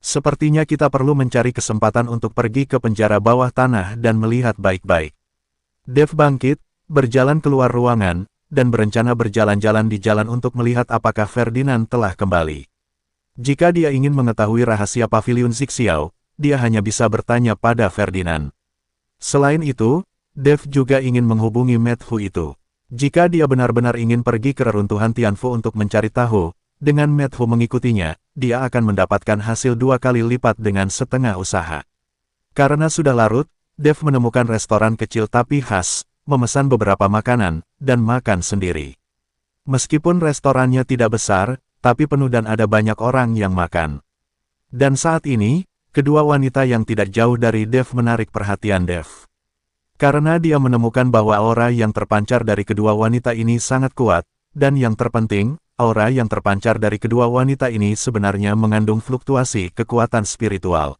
Sepertinya kita perlu mencari kesempatan untuk pergi ke penjara bawah tanah dan melihat baik-baik. Dev bangkit, berjalan keluar ruangan, dan berencana berjalan-jalan di jalan untuk melihat apakah Ferdinand telah kembali. Jika dia ingin mengetahui rahasia pavilion Zixiao, dia hanya bisa bertanya pada Ferdinand. Selain itu, Dev juga ingin menghubungi Medhu itu. Jika dia benar-benar ingin pergi ke reruntuhan Tianfu untuk mencari tahu, dengan Medhu mengikutinya, dia akan mendapatkan hasil 2 kali lipat dengan setengah usaha. Karena sudah larut, Dev menemukan restoran kecil tapi khas, memesan beberapa makanan, dan makan sendiri. Meskipun restorannya tidak besar, tapi penuh dan ada banyak orang yang makan. Dan saat ini, kedua wanita yang tidak jauh dari Dev menarik perhatian Dev. Karena dia menemukan bahwa aura yang terpancar dari kedua wanita ini sangat kuat, dan yang terpenting, aura yang terpancar dari kedua wanita ini sebenarnya mengandung fluktuasi kekuatan spiritual.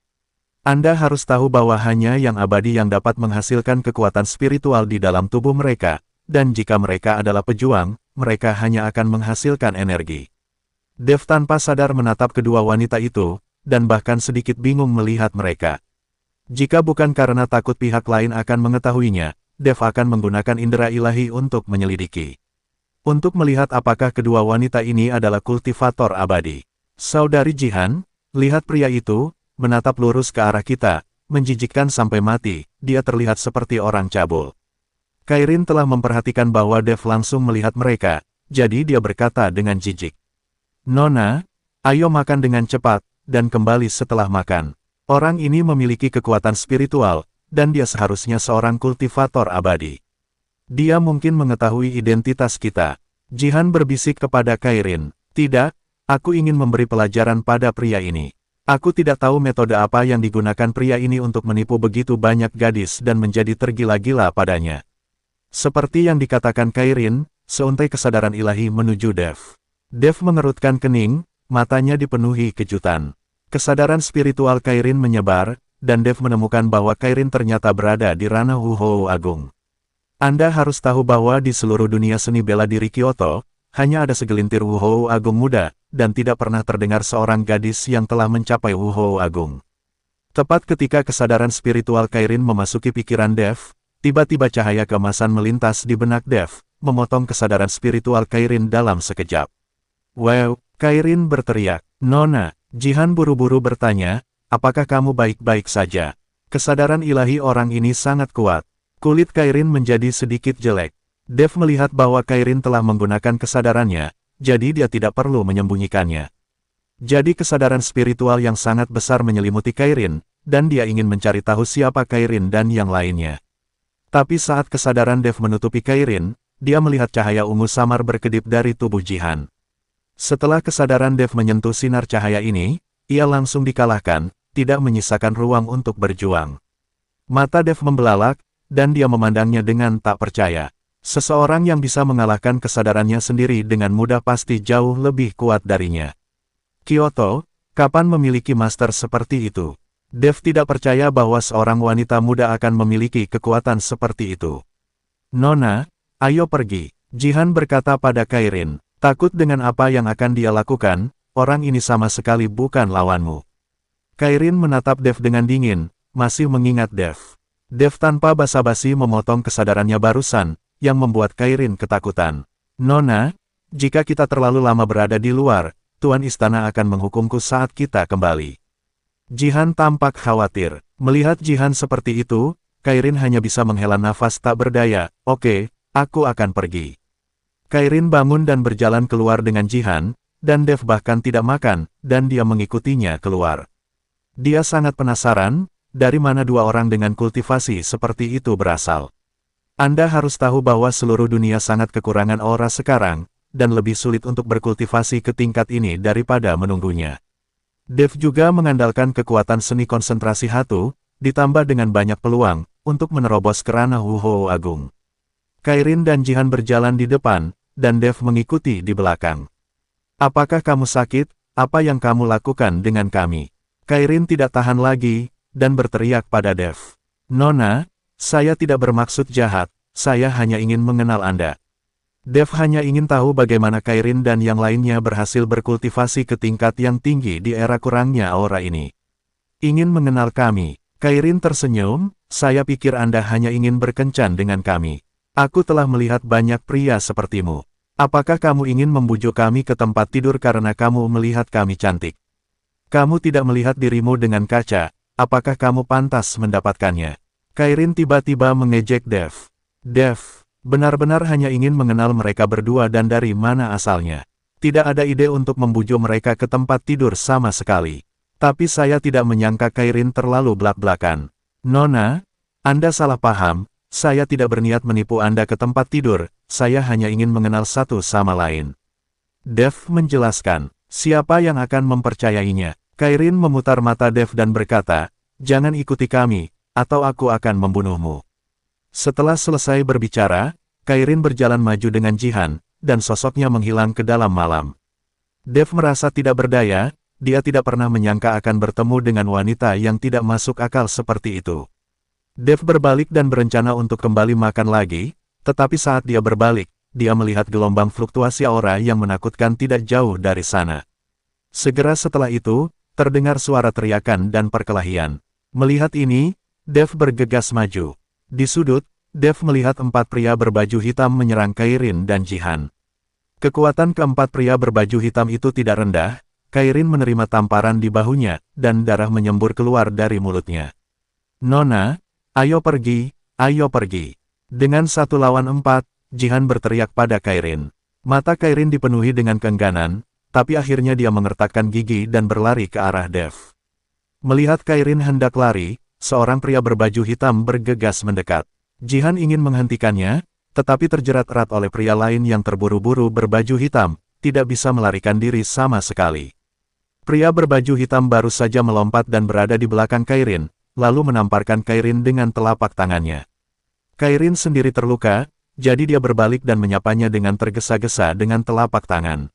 Anda harus tahu bahwa hanya yang abadi yang dapat menghasilkan kekuatan spiritual di dalam tubuh mereka, dan jika mereka adalah pejuang, mereka hanya akan menghasilkan energi. Dev tanpa sadar menatap kedua wanita itu, dan bahkan sedikit bingung melihat mereka. Jika bukan karena takut pihak lain akan mengetahuinya, Dev akan menggunakan indera ilahi untuk menyelidiki. Untuk melihat apakah kedua wanita ini adalah kultivator abadi. Saudari Jihan, lihat pria itu, menatap lurus ke arah kita, menjijikkan sampai mati, dia terlihat seperti orang cabul. Kairin telah memperhatikan bahwa Dev langsung melihat mereka, jadi dia berkata dengan jijik. Nona, ayo makan dengan cepat, dan kembali setelah makan. Orang ini memiliki kekuatan spiritual, dan dia seharusnya seorang kultivator abadi. Dia mungkin mengetahui identitas kita. Jihan berbisik kepada Kairin. Tidak, aku ingin memberi pelajaran pada pria ini. Aku tidak tahu metode apa yang digunakan pria ini untuk menipu begitu banyak gadis dan menjadi tergila-gila padanya. Seperti yang dikatakan Kairin, seuntai kesadaran ilahi menuju Dev. Dev mengerutkan kening, matanya dipenuhi kejutan. Kesadaran spiritual Kairin menyebar, dan Dev menemukan bahwa Kairin ternyata berada di ranah Wuhou Agung. Anda harus tahu bahwa di seluruh dunia seni bela diri Kyoto, hanya ada segelintir Wuhou Agung muda, dan tidak pernah terdengar seorang gadis yang telah mencapai Wuhou Agung. Tepat ketika kesadaran spiritual Kairin memasuki pikiran Dev, Tiba-tiba cahaya keemasan melintas di benak Dev, memotong kesadaran spiritual Kairin dalam sekejap. "Wow!" Kairin berteriak. "Nona!" Jihan buru-buru bertanya, "Apakah kamu baik-baik saja?" Kesadaran ilahi orang ini sangat kuat. Kulit Kairin menjadi sedikit jelek. Dev melihat bahwa Kairin telah menggunakan kesadarannya, jadi dia tidak perlu menyembunyikannya. Jadi kesadaran spiritual yang sangat besar menyelimuti Kairin, dan dia ingin mencari tahu siapa Kairin dan yang lainnya. Tapi saat kesadaran Dev menutupi Kairin, dia melihat cahaya ungu samar berkedip dari tubuh Jihan. Setelah kesadaran Dev menyentuh sinar cahaya ini, ia langsung dikalahkan, tidak menyisakan ruang untuk berjuang. Mata Dev membelalak, dan dia memandangnya dengan tak percaya. Seseorang yang bisa mengalahkan kesadarannya sendiri dengan mudah pasti jauh lebih kuat darinya. Kyoto, kapan memiliki master seperti itu? Dev tidak percaya bahwa seorang wanita muda akan memiliki kekuatan seperti itu. "Nona, ayo pergi," Jihan berkata pada Kairin. Takut dengan apa yang akan dia lakukan, orang ini sama sekali bukan lawanmu. Kairin menatap Dev dengan dingin, masih mengingat Dev. Dev tanpa basa-basi memotong kesadarannya barusan, yang membuat Kairin ketakutan. "Nona, jika kita terlalu lama berada di luar, Tuan Istana akan menghukumku saat kita kembali." Jihan tampak khawatir. Melihat Jihan seperti itu, Kairin hanya bisa menghela nafas tak berdaya. "Oke, aku akan pergi." Kairin bangun dan berjalan keluar dengan Jihan, dan Dev bahkan tidak makan, dan dia mengikutinya keluar. Dia sangat penasaran, dari mana dua orang dengan kultivasi seperti itu berasal. Anda harus tahu bahwa seluruh dunia sangat kekurangan aura sekarang, dan lebih sulit untuk berkultivasi ke tingkat ini daripada menunggunya. Dev juga mengandalkan kekuatan seni konsentrasi Hatu, ditambah dengan banyak peluang, untuk menerobos ke ranah Wuhou Agung. Kairin dan Jihan berjalan di depan, dan Dev mengikuti di belakang. "Apakah kamu sakit? Apa yang kamu lakukan dengan kami?" Kairin tidak tahan lagi, dan berteriak pada Dev. "Nona, saya tidak bermaksud jahat, saya hanya ingin mengenal Anda." Dev hanya ingin tahu bagaimana Kairin dan yang lainnya berhasil berkultivasi ke tingkat yang tinggi di era kurangnya aura ini. "Ingin mengenal kami?" Kairin tersenyum, "Saya pikir Anda hanya ingin berkencan dengan kami. Aku telah melihat banyak pria sepertimu. Apakah kamu ingin membujuk kami ke tempat tidur karena kamu melihat kami cantik? Kamu tidak melihat dirimu dengan kaca, apakah kamu pantas mendapatkannya?" Kairin tiba-tiba mengejek Dev. "Dev, benar-benar hanya ingin mengenal mereka berdua dan dari mana asalnya. Tidak ada ide untuk membujuk mereka ke tempat tidur sama sekali. Tapi saya tidak menyangka." Kairin terlalu blak-blakan. "Nona, Anda salah paham, saya tidak berniat menipu Anda ke tempat tidur, saya hanya ingin mengenal satu sama lain." Dev menjelaskan. "Siapa yang akan mempercayainya?" Kairin memutar mata Dev dan berkata, "Jangan ikuti kami, atau aku akan membunuhmu." Setelah selesai berbicara, Kairin berjalan maju dengan Jihan, dan sosoknya menghilang ke dalam malam. Dev merasa tidak berdaya, dia tidak pernah menyangka akan bertemu dengan wanita yang tidak masuk akal seperti itu. Dev berbalik dan berencana untuk kembali makan lagi, tetapi saat dia berbalik, dia melihat gelombang fluktuasi aura yang menakutkan tidak jauh dari sana. Segera setelah itu, terdengar suara teriakan dan perkelahian. Melihat ini, Dev bergegas maju. Di sudut, Dev melihat 4 pria berbaju hitam menyerang Kairin dan Jihan. Kekuatan keempat pria berbaju hitam itu tidak rendah, Kairin menerima tamparan di bahunya, dan darah menyembur keluar dari mulutnya. "Nona, ayo pergi, ayo pergi." Dengan 1 lawan 4, Jihan berteriak pada Kairin. Mata Kairin dipenuhi dengan keengganan, tapi akhirnya dia mengertakkan gigi dan berlari ke arah Dev. Melihat Kairin hendak lari, seorang pria berbaju hitam bergegas mendekat. Jihan ingin menghentikannya, tetapi terjerat erat oleh pria lain yang terburu-buru berbaju hitam, tidak bisa melarikan diri sama sekali. Pria berbaju hitam baru saja melompat dan berada di belakang Kairin, lalu menamparkan Kairin dengan telapak tangannya. Kairin sendiri terluka, jadi dia berbalik dan menyapanya dengan tergesa-gesa dengan telapak tangan.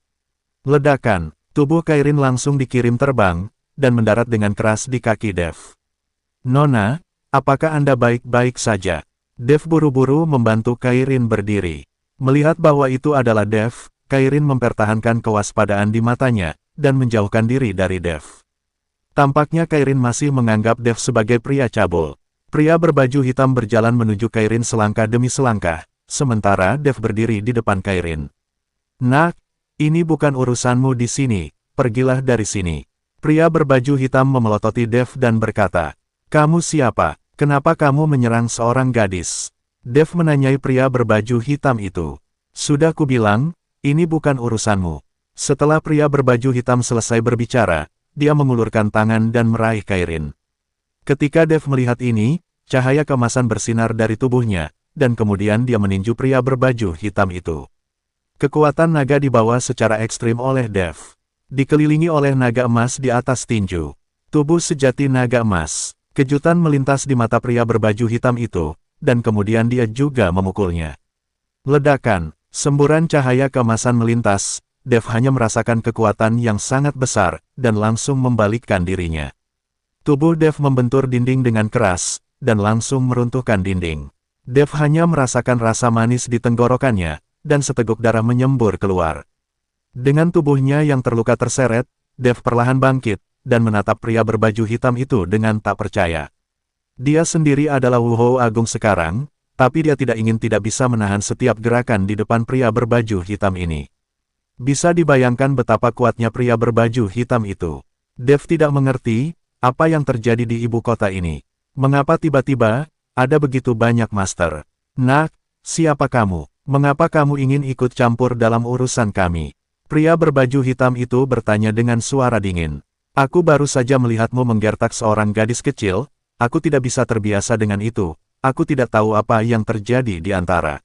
Ledakan, tubuh Kairin langsung dikirim terbang, dan mendarat dengan keras di kaki Dev. "Nona, apakah Anda baik-baik saja?" Dev buru-buru membantu Kairin berdiri. Melihat bahwa itu adalah Dev, Kairin mempertahankan kewaspadaan di matanya, dan menjauhkan diri dari Dev. Tampaknya Kairin masih menganggap Dev sebagai pria cabul. Pria berbaju hitam berjalan menuju Kairin selangkah demi selangkah, sementara Dev berdiri di depan Kairin. Nak, ini bukan urusanmu di sini, pergilah dari sini. Pria berbaju hitam memelototi Dev dan berkata, kamu siapa? Kenapa kamu menyerang seorang gadis? Dev menanyai pria berbaju hitam itu. Sudah kubilang, ini bukan urusanmu. Setelah pria berbaju hitam selesai berbicara, dia mengulurkan tangan dan meraih Kairin. Ketika Dev melihat ini, cahaya keemasan bersinar dari tubuhnya, dan kemudian dia meninju pria berbaju hitam itu. Kekuatan naga dibawa secara ekstrim oleh Dev. Dikelilingi oleh naga emas di atas tinju. Tubuh sejati naga emas. Kejutan melintas di mata pria berbaju hitam itu, dan kemudian dia juga memukulnya. Ledakan, semburan cahaya keemasan melintas, Dev hanya merasakan kekuatan yang sangat besar, dan langsung membalikkan dirinya. Tubuh Dev membentur dinding dengan keras, dan langsung meruntuhkan dinding. Dev hanya merasakan rasa manis di tenggorokannya, dan seteguk darah menyembur keluar. Dengan tubuhnya yang terluka terseret, Dev perlahan bangkit, dan menatap pria berbaju hitam itu dengan tak percaya. Dia sendiri adalah Wuhou Agung sekarang, tapi dia tidak bisa menahan setiap gerakan di depan pria berbaju hitam ini. Bisa dibayangkan betapa kuatnya pria berbaju hitam itu. Dev tidak mengerti, apa yang terjadi di ibu kota ini. Mengapa tiba-tiba, ada begitu banyak master? Nak, siapa kamu? Mengapa kamu ingin ikut campur dalam urusan kami? Pria berbaju hitam itu bertanya dengan suara dingin. Aku baru saja melihatmu menggertak seorang gadis kecil, aku tidak bisa terbiasa dengan itu, aku tidak tahu apa yang terjadi di antara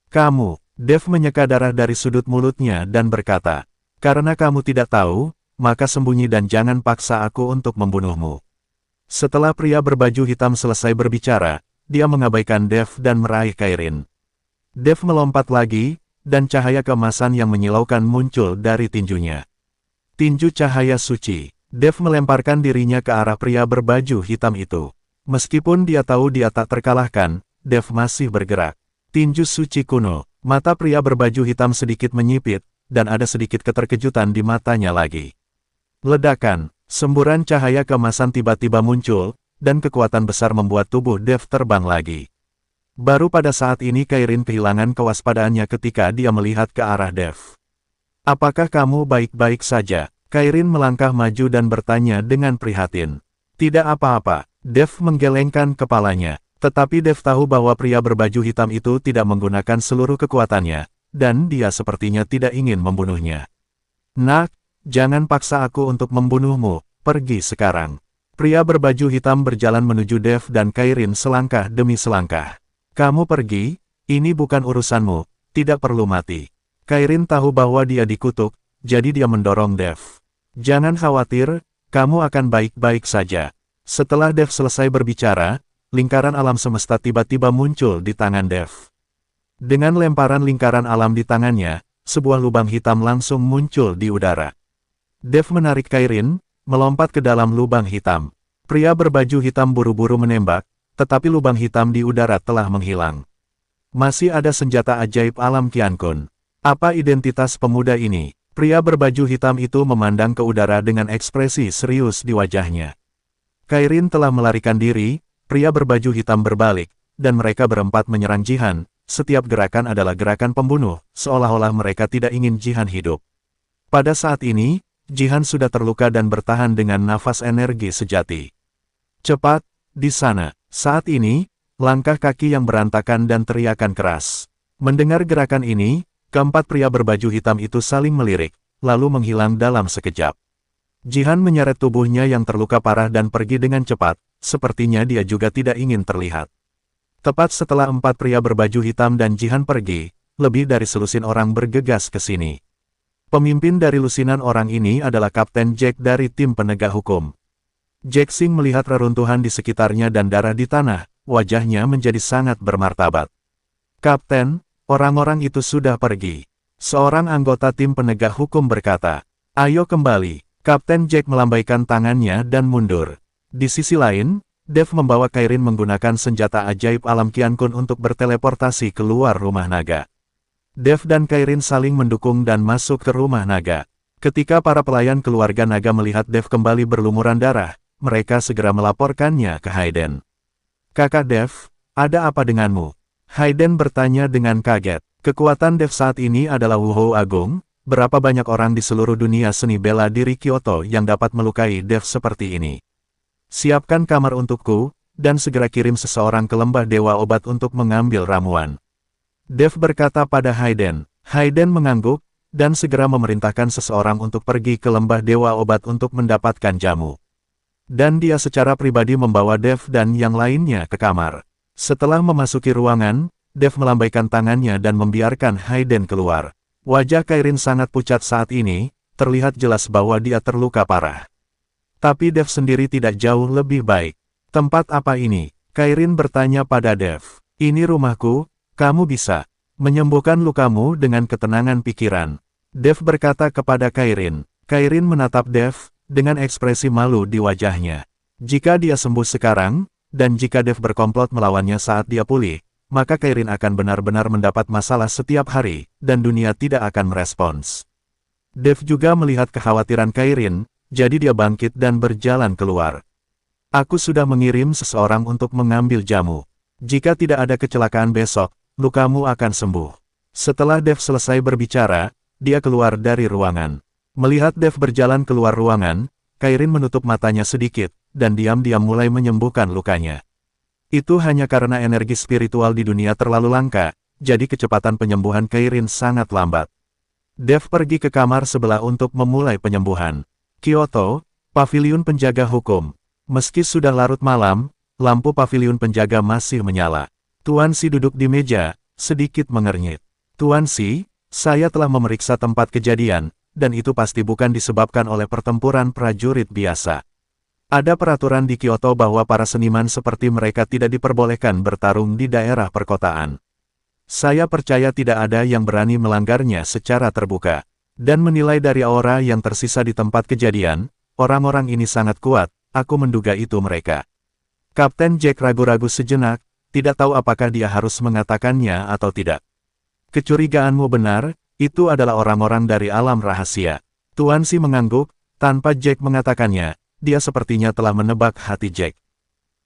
kamu. Dev menyeka darah dari sudut mulutnya dan berkata, karena kamu tidak tahu, maka sembunyi dan jangan paksa aku untuk membunuhmu. Setelah pria berbaju hitam selesai berbicara, dia mengabaikan Dev dan meraih Kairin. Dev melompat lagi, dan cahaya keemasan yang menyilaukan muncul dari tinjunya. Tinju cahaya suci. Dev melemparkan dirinya ke arah pria berbaju hitam itu. Meskipun dia tahu dia tak terkalahkan, Dev masih bergerak. Tinju suci kuno. Mata pria berbaju hitam sedikit menyipit, dan ada sedikit keterkejutan di matanya lagi. Ledakan, semburan cahaya keemasan tiba-tiba muncul, dan kekuatan besar membuat tubuh Dev terbang lagi. Baru pada saat ini Kairin kehilangan kewaspadaannya ketika dia melihat ke arah Dev. Apakah kamu baik-baik saja? Kairin melangkah maju dan bertanya dengan prihatin. Tidak apa-apa, Dev menggelengkan kepalanya. Tetapi Dev tahu bahwa pria berbaju hitam itu tidak menggunakan seluruh kekuatannya, dan dia sepertinya tidak ingin membunuhnya. Nak, jangan paksa aku untuk membunuhmu, pergi sekarang. Pria berbaju hitam berjalan menuju Dev dan Kairin selangkah demi selangkah. Kamu pergi, ini bukan urusanmu, tidak perlu mati. Kairin tahu bahwa dia dikutuk, jadi dia mendorong Dev. Jangan khawatir, kamu akan baik-baik saja. Setelah Dev selesai berbicara, lingkaran alam semesta tiba-tiba muncul di tangan Dev. Dengan lemparan lingkaran alam di tangannya, sebuah lubang hitam langsung muncul di udara. Dev menarik Kairin, melompat ke dalam lubang hitam. Pria berbaju hitam buru-buru menembak, tetapi lubang hitam di udara telah menghilang. Masih ada senjata ajaib alam Qiankun. Apa identitas pemuda ini? Pria berbaju hitam itu memandang ke udara dengan ekspresi serius di wajahnya. Kairin telah melarikan diri, pria berbaju hitam berbalik, dan mereka berempat menyerang Jihan. Setiap gerakan adalah gerakan pembunuh, seolah-olah mereka tidak ingin Jihan hidup. Pada saat ini, Jihan sudah terluka dan bertahan dengan nafas energi sejati. Cepat, di sana. Saat ini, langkah kaki yang berantakan dan teriakan keras. Mendengar gerakan ini, keempat pria berbaju hitam itu saling melirik, lalu menghilang dalam sekejap. Jihan menyeret tubuhnya yang terluka parah dan pergi dengan cepat, sepertinya dia juga tidak ingin terlihat. Tepat setelah empat pria berbaju hitam dan Jihan pergi, lebih dari selusin orang bergegas ke sini. Pemimpin dari lusinan orang ini adalah Kapten Jack dari tim penegak hukum. Jack Sing melihat reruntuhan di sekitarnya dan darah di tanah, wajahnya menjadi sangat bermartabat. Kapten, orang-orang itu sudah pergi. Seorang anggota tim penegak hukum berkata, ayo kembali. Kapten Jack melambaikan tangannya dan mundur. Di sisi lain, Dev membawa Kairin menggunakan senjata ajaib alam Qiankun untuk berteleportasi keluar rumah naga. Dev dan Kairin saling mendukung dan masuk ke rumah naga. Ketika para pelayan keluarga naga melihat Dev kembali berlumuran darah, mereka segera melaporkannya ke Hayden. Kakak Dev, ada apa denganmu? Hayden bertanya dengan kaget. Kekuatan Dev saat ini adalah Wuhou Agung. Berapa banyak orang di seluruh dunia seni bela diri Kyoto yang dapat melukai Dev seperti ini? Siapkan kamar untukku, dan segera kirim seseorang ke lembah Dewa Obat untuk mengambil ramuan. Dev berkata pada Hayden. Hayden mengangguk, dan segera memerintahkan seseorang untuk pergi ke lembah Dewa Obat untuk mendapatkan jamu. Dan dia secara pribadi membawa Dev dan yang lainnya ke kamar. Setelah memasuki ruangan, Dev melambaikan tangannya dan membiarkan Hayden keluar. Wajah Kairin sangat pucat saat ini, terlihat jelas bahwa dia terluka parah. Tapi Dev sendiri tidak jauh lebih baik. Tempat apa ini? Kairin bertanya pada Dev. Ini rumahku, kamu bisa menyembuhkan lukamu dengan ketenangan pikiran. Dev berkata kepada Kairin. Kairin menatap Dev, dengan ekspresi malu di wajahnya. Jika dia sembuh sekarang, dan jika Dev berkomplot melawannya saat dia pulih, maka Kairin akan benar-benar mendapat masalah setiap hari, dan dunia tidak akan merespons. Dev juga melihat kekhawatiran Kairin, jadi dia bangkit dan berjalan keluar. Aku sudah mengirim seseorang untuk mengambil jamu. Jika tidak ada kecelakaan besok, lukamu akan sembuh. Setelah Dev selesai berbicara, dia keluar dari ruangan. Melihat Dev berjalan keluar ruangan, Kairin menutup matanya sedikit, dan diam-diam mulai menyembuhkan lukanya. Itu hanya karena energi spiritual di dunia terlalu langka, jadi kecepatan penyembuhan Kairin sangat lambat. Dev pergi ke kamar sebelah untuk memulai penyembuhan. Kyoto, Paviliun Penjaga Hukum. Meski sudah larut malam, lampu paviliun penjaga masih menyala. Tuan Si duduk di meja, sedikit mengernyit. Tuan Si, saya telah memeriksa tempat kejadian, dan itu pasti bukan disebabkan oleh pertempuran prajurit biasa. Ada peraturan di Kyoto bahwa para seniman seperti mereka tidak diperbolehkan bertarung di daerah perkotaan. Saya percaya tidak ada yang berani melanggarnya secara terbuka. Dan menilai dari aura yang tersisa di tempat kejadian, orang-orang ini sangat kuat, aku menduga itu mereka. Kapten Jack ragu-ragu sejenak, tidak tahu apakah dia harus mengatakannya atau tidak. Kecurigaanmu benar, itu adalah orang-orang dari alam rahasia. Tuan Si mengangguk, tanpa Jack mengatakannya. Dia sepertinya telah menebak hati Jack.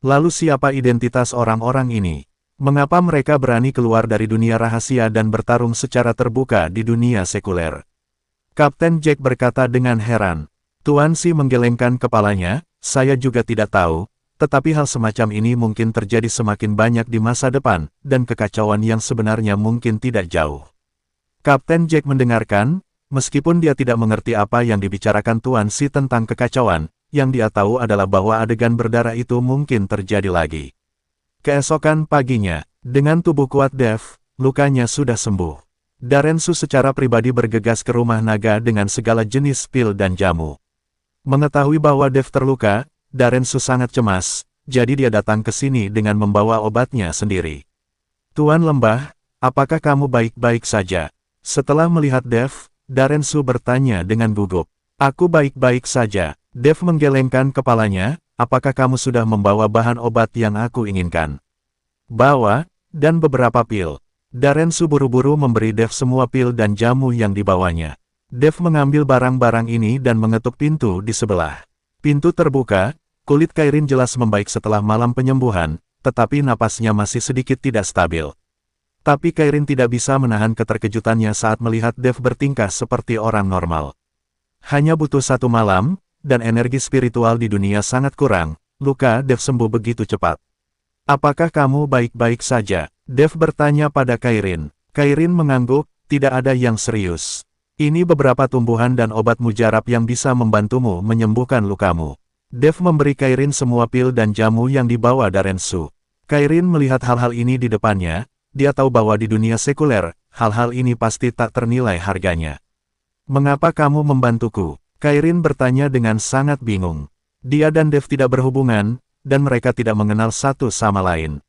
Lalu siapa identitas orang-orang ini? Mengapa mereka berani keluar dari dunia rahasia dan bertarung secara terbuka di dunia sekuler? Kapten Jack berkata dengan heran. Tuan Si menggelengkan kepalanya, saya juga tidak tahu, tetapi hal semacam ini mungkin terjadi semakin banyak di masa depan, dan kekacauan yang sebenarnya mungkin tidak jauh. Kapten Jack mendengarkan, meskipun dia tidak mengerti apa yang dibicarakan Tuan Si tentang kekacauan, yang dia tahu adalah bahwa adegan berdarah itu mungkin terjadi lagi. Keesokan paginya, dengan tubuh kuat Dev, lukanya sudah sembuh. Darensu secara pribadi bergegas ke rumah naga dengan segala jenis pil dan jamu. Mengetahui bahwa Dev terluka, Darensu sangat cemas, jadi dia datang ke sini dengan membawa obatnya sendiri. Tuan Lembah, apakah kamu baik-baik saja? Setelah melihat Dev, Darensu bertanya dengan gugup. Aku baik-baik saja. Dev menggelengkan kepalanya, apakah kamu sudah membawa bahan obat yang aku inginkan? Bawa, dan beberapa pil. Darensu buru-buru memberi Dev semua pil dan jamu yang dibawanya. Dev mengambil barang-barang ini dan mengetuk pintu di sebelah. Pintu terbuka, kulit Kairin jelas membaik setelah malam penyembuhan, tetapi napasnya masih sedikit tidak stabil. Tapi Kairin tidak bisa menahan keterkejutannya saat melihat Dev bertingkah seperti orang normal. Hanya butuh 1 malam, dan energi spiritual di dunia sangat kurang, luka Dev sembuh begitu cepat. Apakah kamu baik-baik saja? Dev bertanya pada Kairin. Kairin mengangguk, tidak ada yang serius. Ini beberapa tumbuhan dan obat mujarab yang bisa membantumu menyembuhkan lukamu. Dev memberi Kairin semua pil dan jamu yang dibawa Darensu. Kairin melihat hal-hal ini di depannya, dia tahu bahwa di dunia sekuler, hal-hal ini pasti tak ternilai harganya. Mengapa kamu membantuku? Kairin bertanya dengan sangat bingung. Dia dan Dev tidak berhubungan, dan mereka tidak mengenal satu sama lain.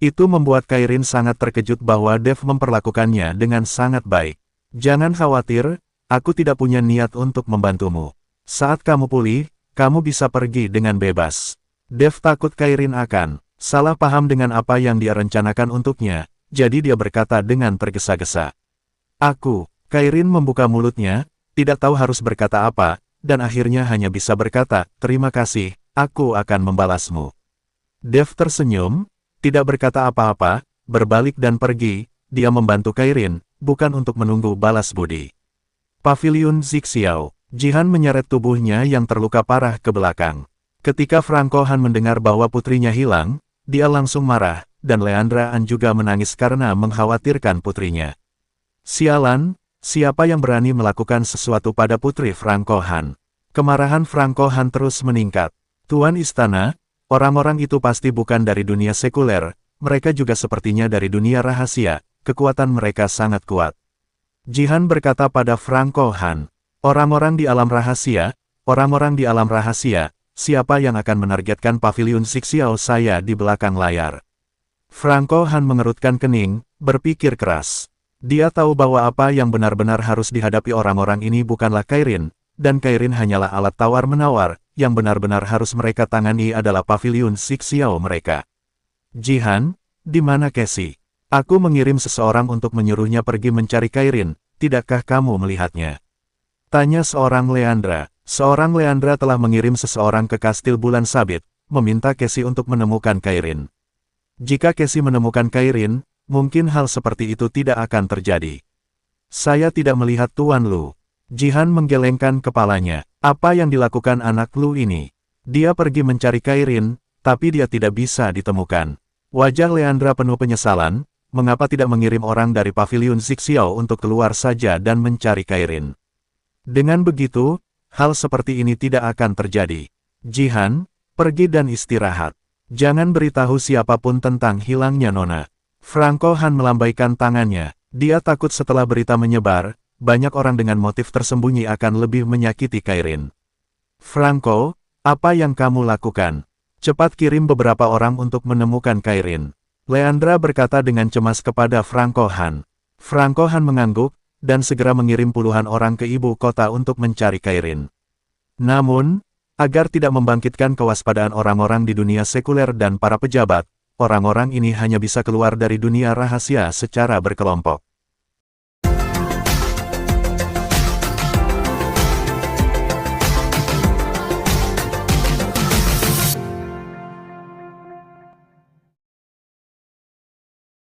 Itu membuat Kairin sangat terkejut bahwa Dev memperlakukannya dengan sangat baik. Jangan khawatir, aku tidak punya niat untuk membantumu. Saat kamu pulih, kamu bisa pergi dengan bebas. Dev takut Kairin akan salah paham dengan apa yang dia rencanakan untuknya, jadi dia berkata dengan tergesa-gesa. Kairin membuka mulutnya, tidak tahu harus berkata apa, dan akhirnya hanya bisa berkata, terima kasih, aku akan membalasmu. Dev tersenyum, tidak berkata apa-apa, berbalik dan pergi. Dia membantu Kairin, bukan untuk menunggu balas budi. Paviliun Zixiao. Jihan menyeret tubuhnya yang terluka parah ke belakang. Ketika Franco Han mendengar bahwa putrinya hilang, dia langsung marah, dan Leandra An juga menangis karena mengkhawatirkan putrinya. Sialan, siapa yang berani melakukan sesuatu pada putri Franco Han? Kemarahan Franco Han terus meningkat. Tuan Istana, orang-orang itu pasti bukan dari dunia sekuler, mereka juga sepertinya dari dunia rahasia, kekuatan mereka sangat kuat. Jihan berkata pada Franco Han, orang-orang di alam rahasia, siapa yang akan menargetkan paviliun Zixiao saya di belakang layar? Franco Han mengerutkan kening, berpikir keras. Dia tahu bahwa apa yang benar-benar harus dihadapi orang-orang ini bukanlah Kairin, dan Kairin hanyalah alat tawar-menawar, yang benar-benar harus mereka tangani adalah paviliun Zixiao mereka. Jihan, di mana Cassie? Aku mengirim seseorang untuk menyuruhnya pergi mencari Kairin, tidakkah kamu melihatnya? Tanya seorang Leandra. Seorang Leandra telah mengirim seseorang ke Kastil Bulan Sabit, meminta Cassie untuk menemukan Kairin. Jika Cassie menemukan Kairin, mungkin hal seperti itu tidak akan terjadi. Saya tidak melihat Tuan Lu. Jihan menggelengkan kepalanya. Apa yang dilakukan anak Lu ini? Dia pergi mencari Kairin, tapi dia tidak bisa ditemukan. Wajah Leandra penuh penyesalan, mengapa tidak mengirim orang dari paviliun Zixiao untuk keluar saja dan mencari Kairin? Dengan begitu, hal seperti ini tidak akan terjadi. Jihan, pergi dan istirahat. Jangan beritahu siapapun tentang hilangnya Nona. Franco Han melambaikan tangannya. Dia takut setelah berita menyebar, banyak orang dengan motif tersembunyi akan lebih menyakiti Kairin. Franco, apa yang kamu lakukan? Cepat kirim beberapa orang untuk menemukan Kairin. Leandra berkata dengan cemas kepada Franco Han. Franco Han mengangguk, dan segera mengirim puluhan orang ke ibu kota untuk mencari Kairin. Namun, agar tidak membangkitkan kewaspadaan orang-orang di dunia sekuler dan para pejabat, orang-orang ini hanya bisa keluar dari dunia rahasia secara berkelompok.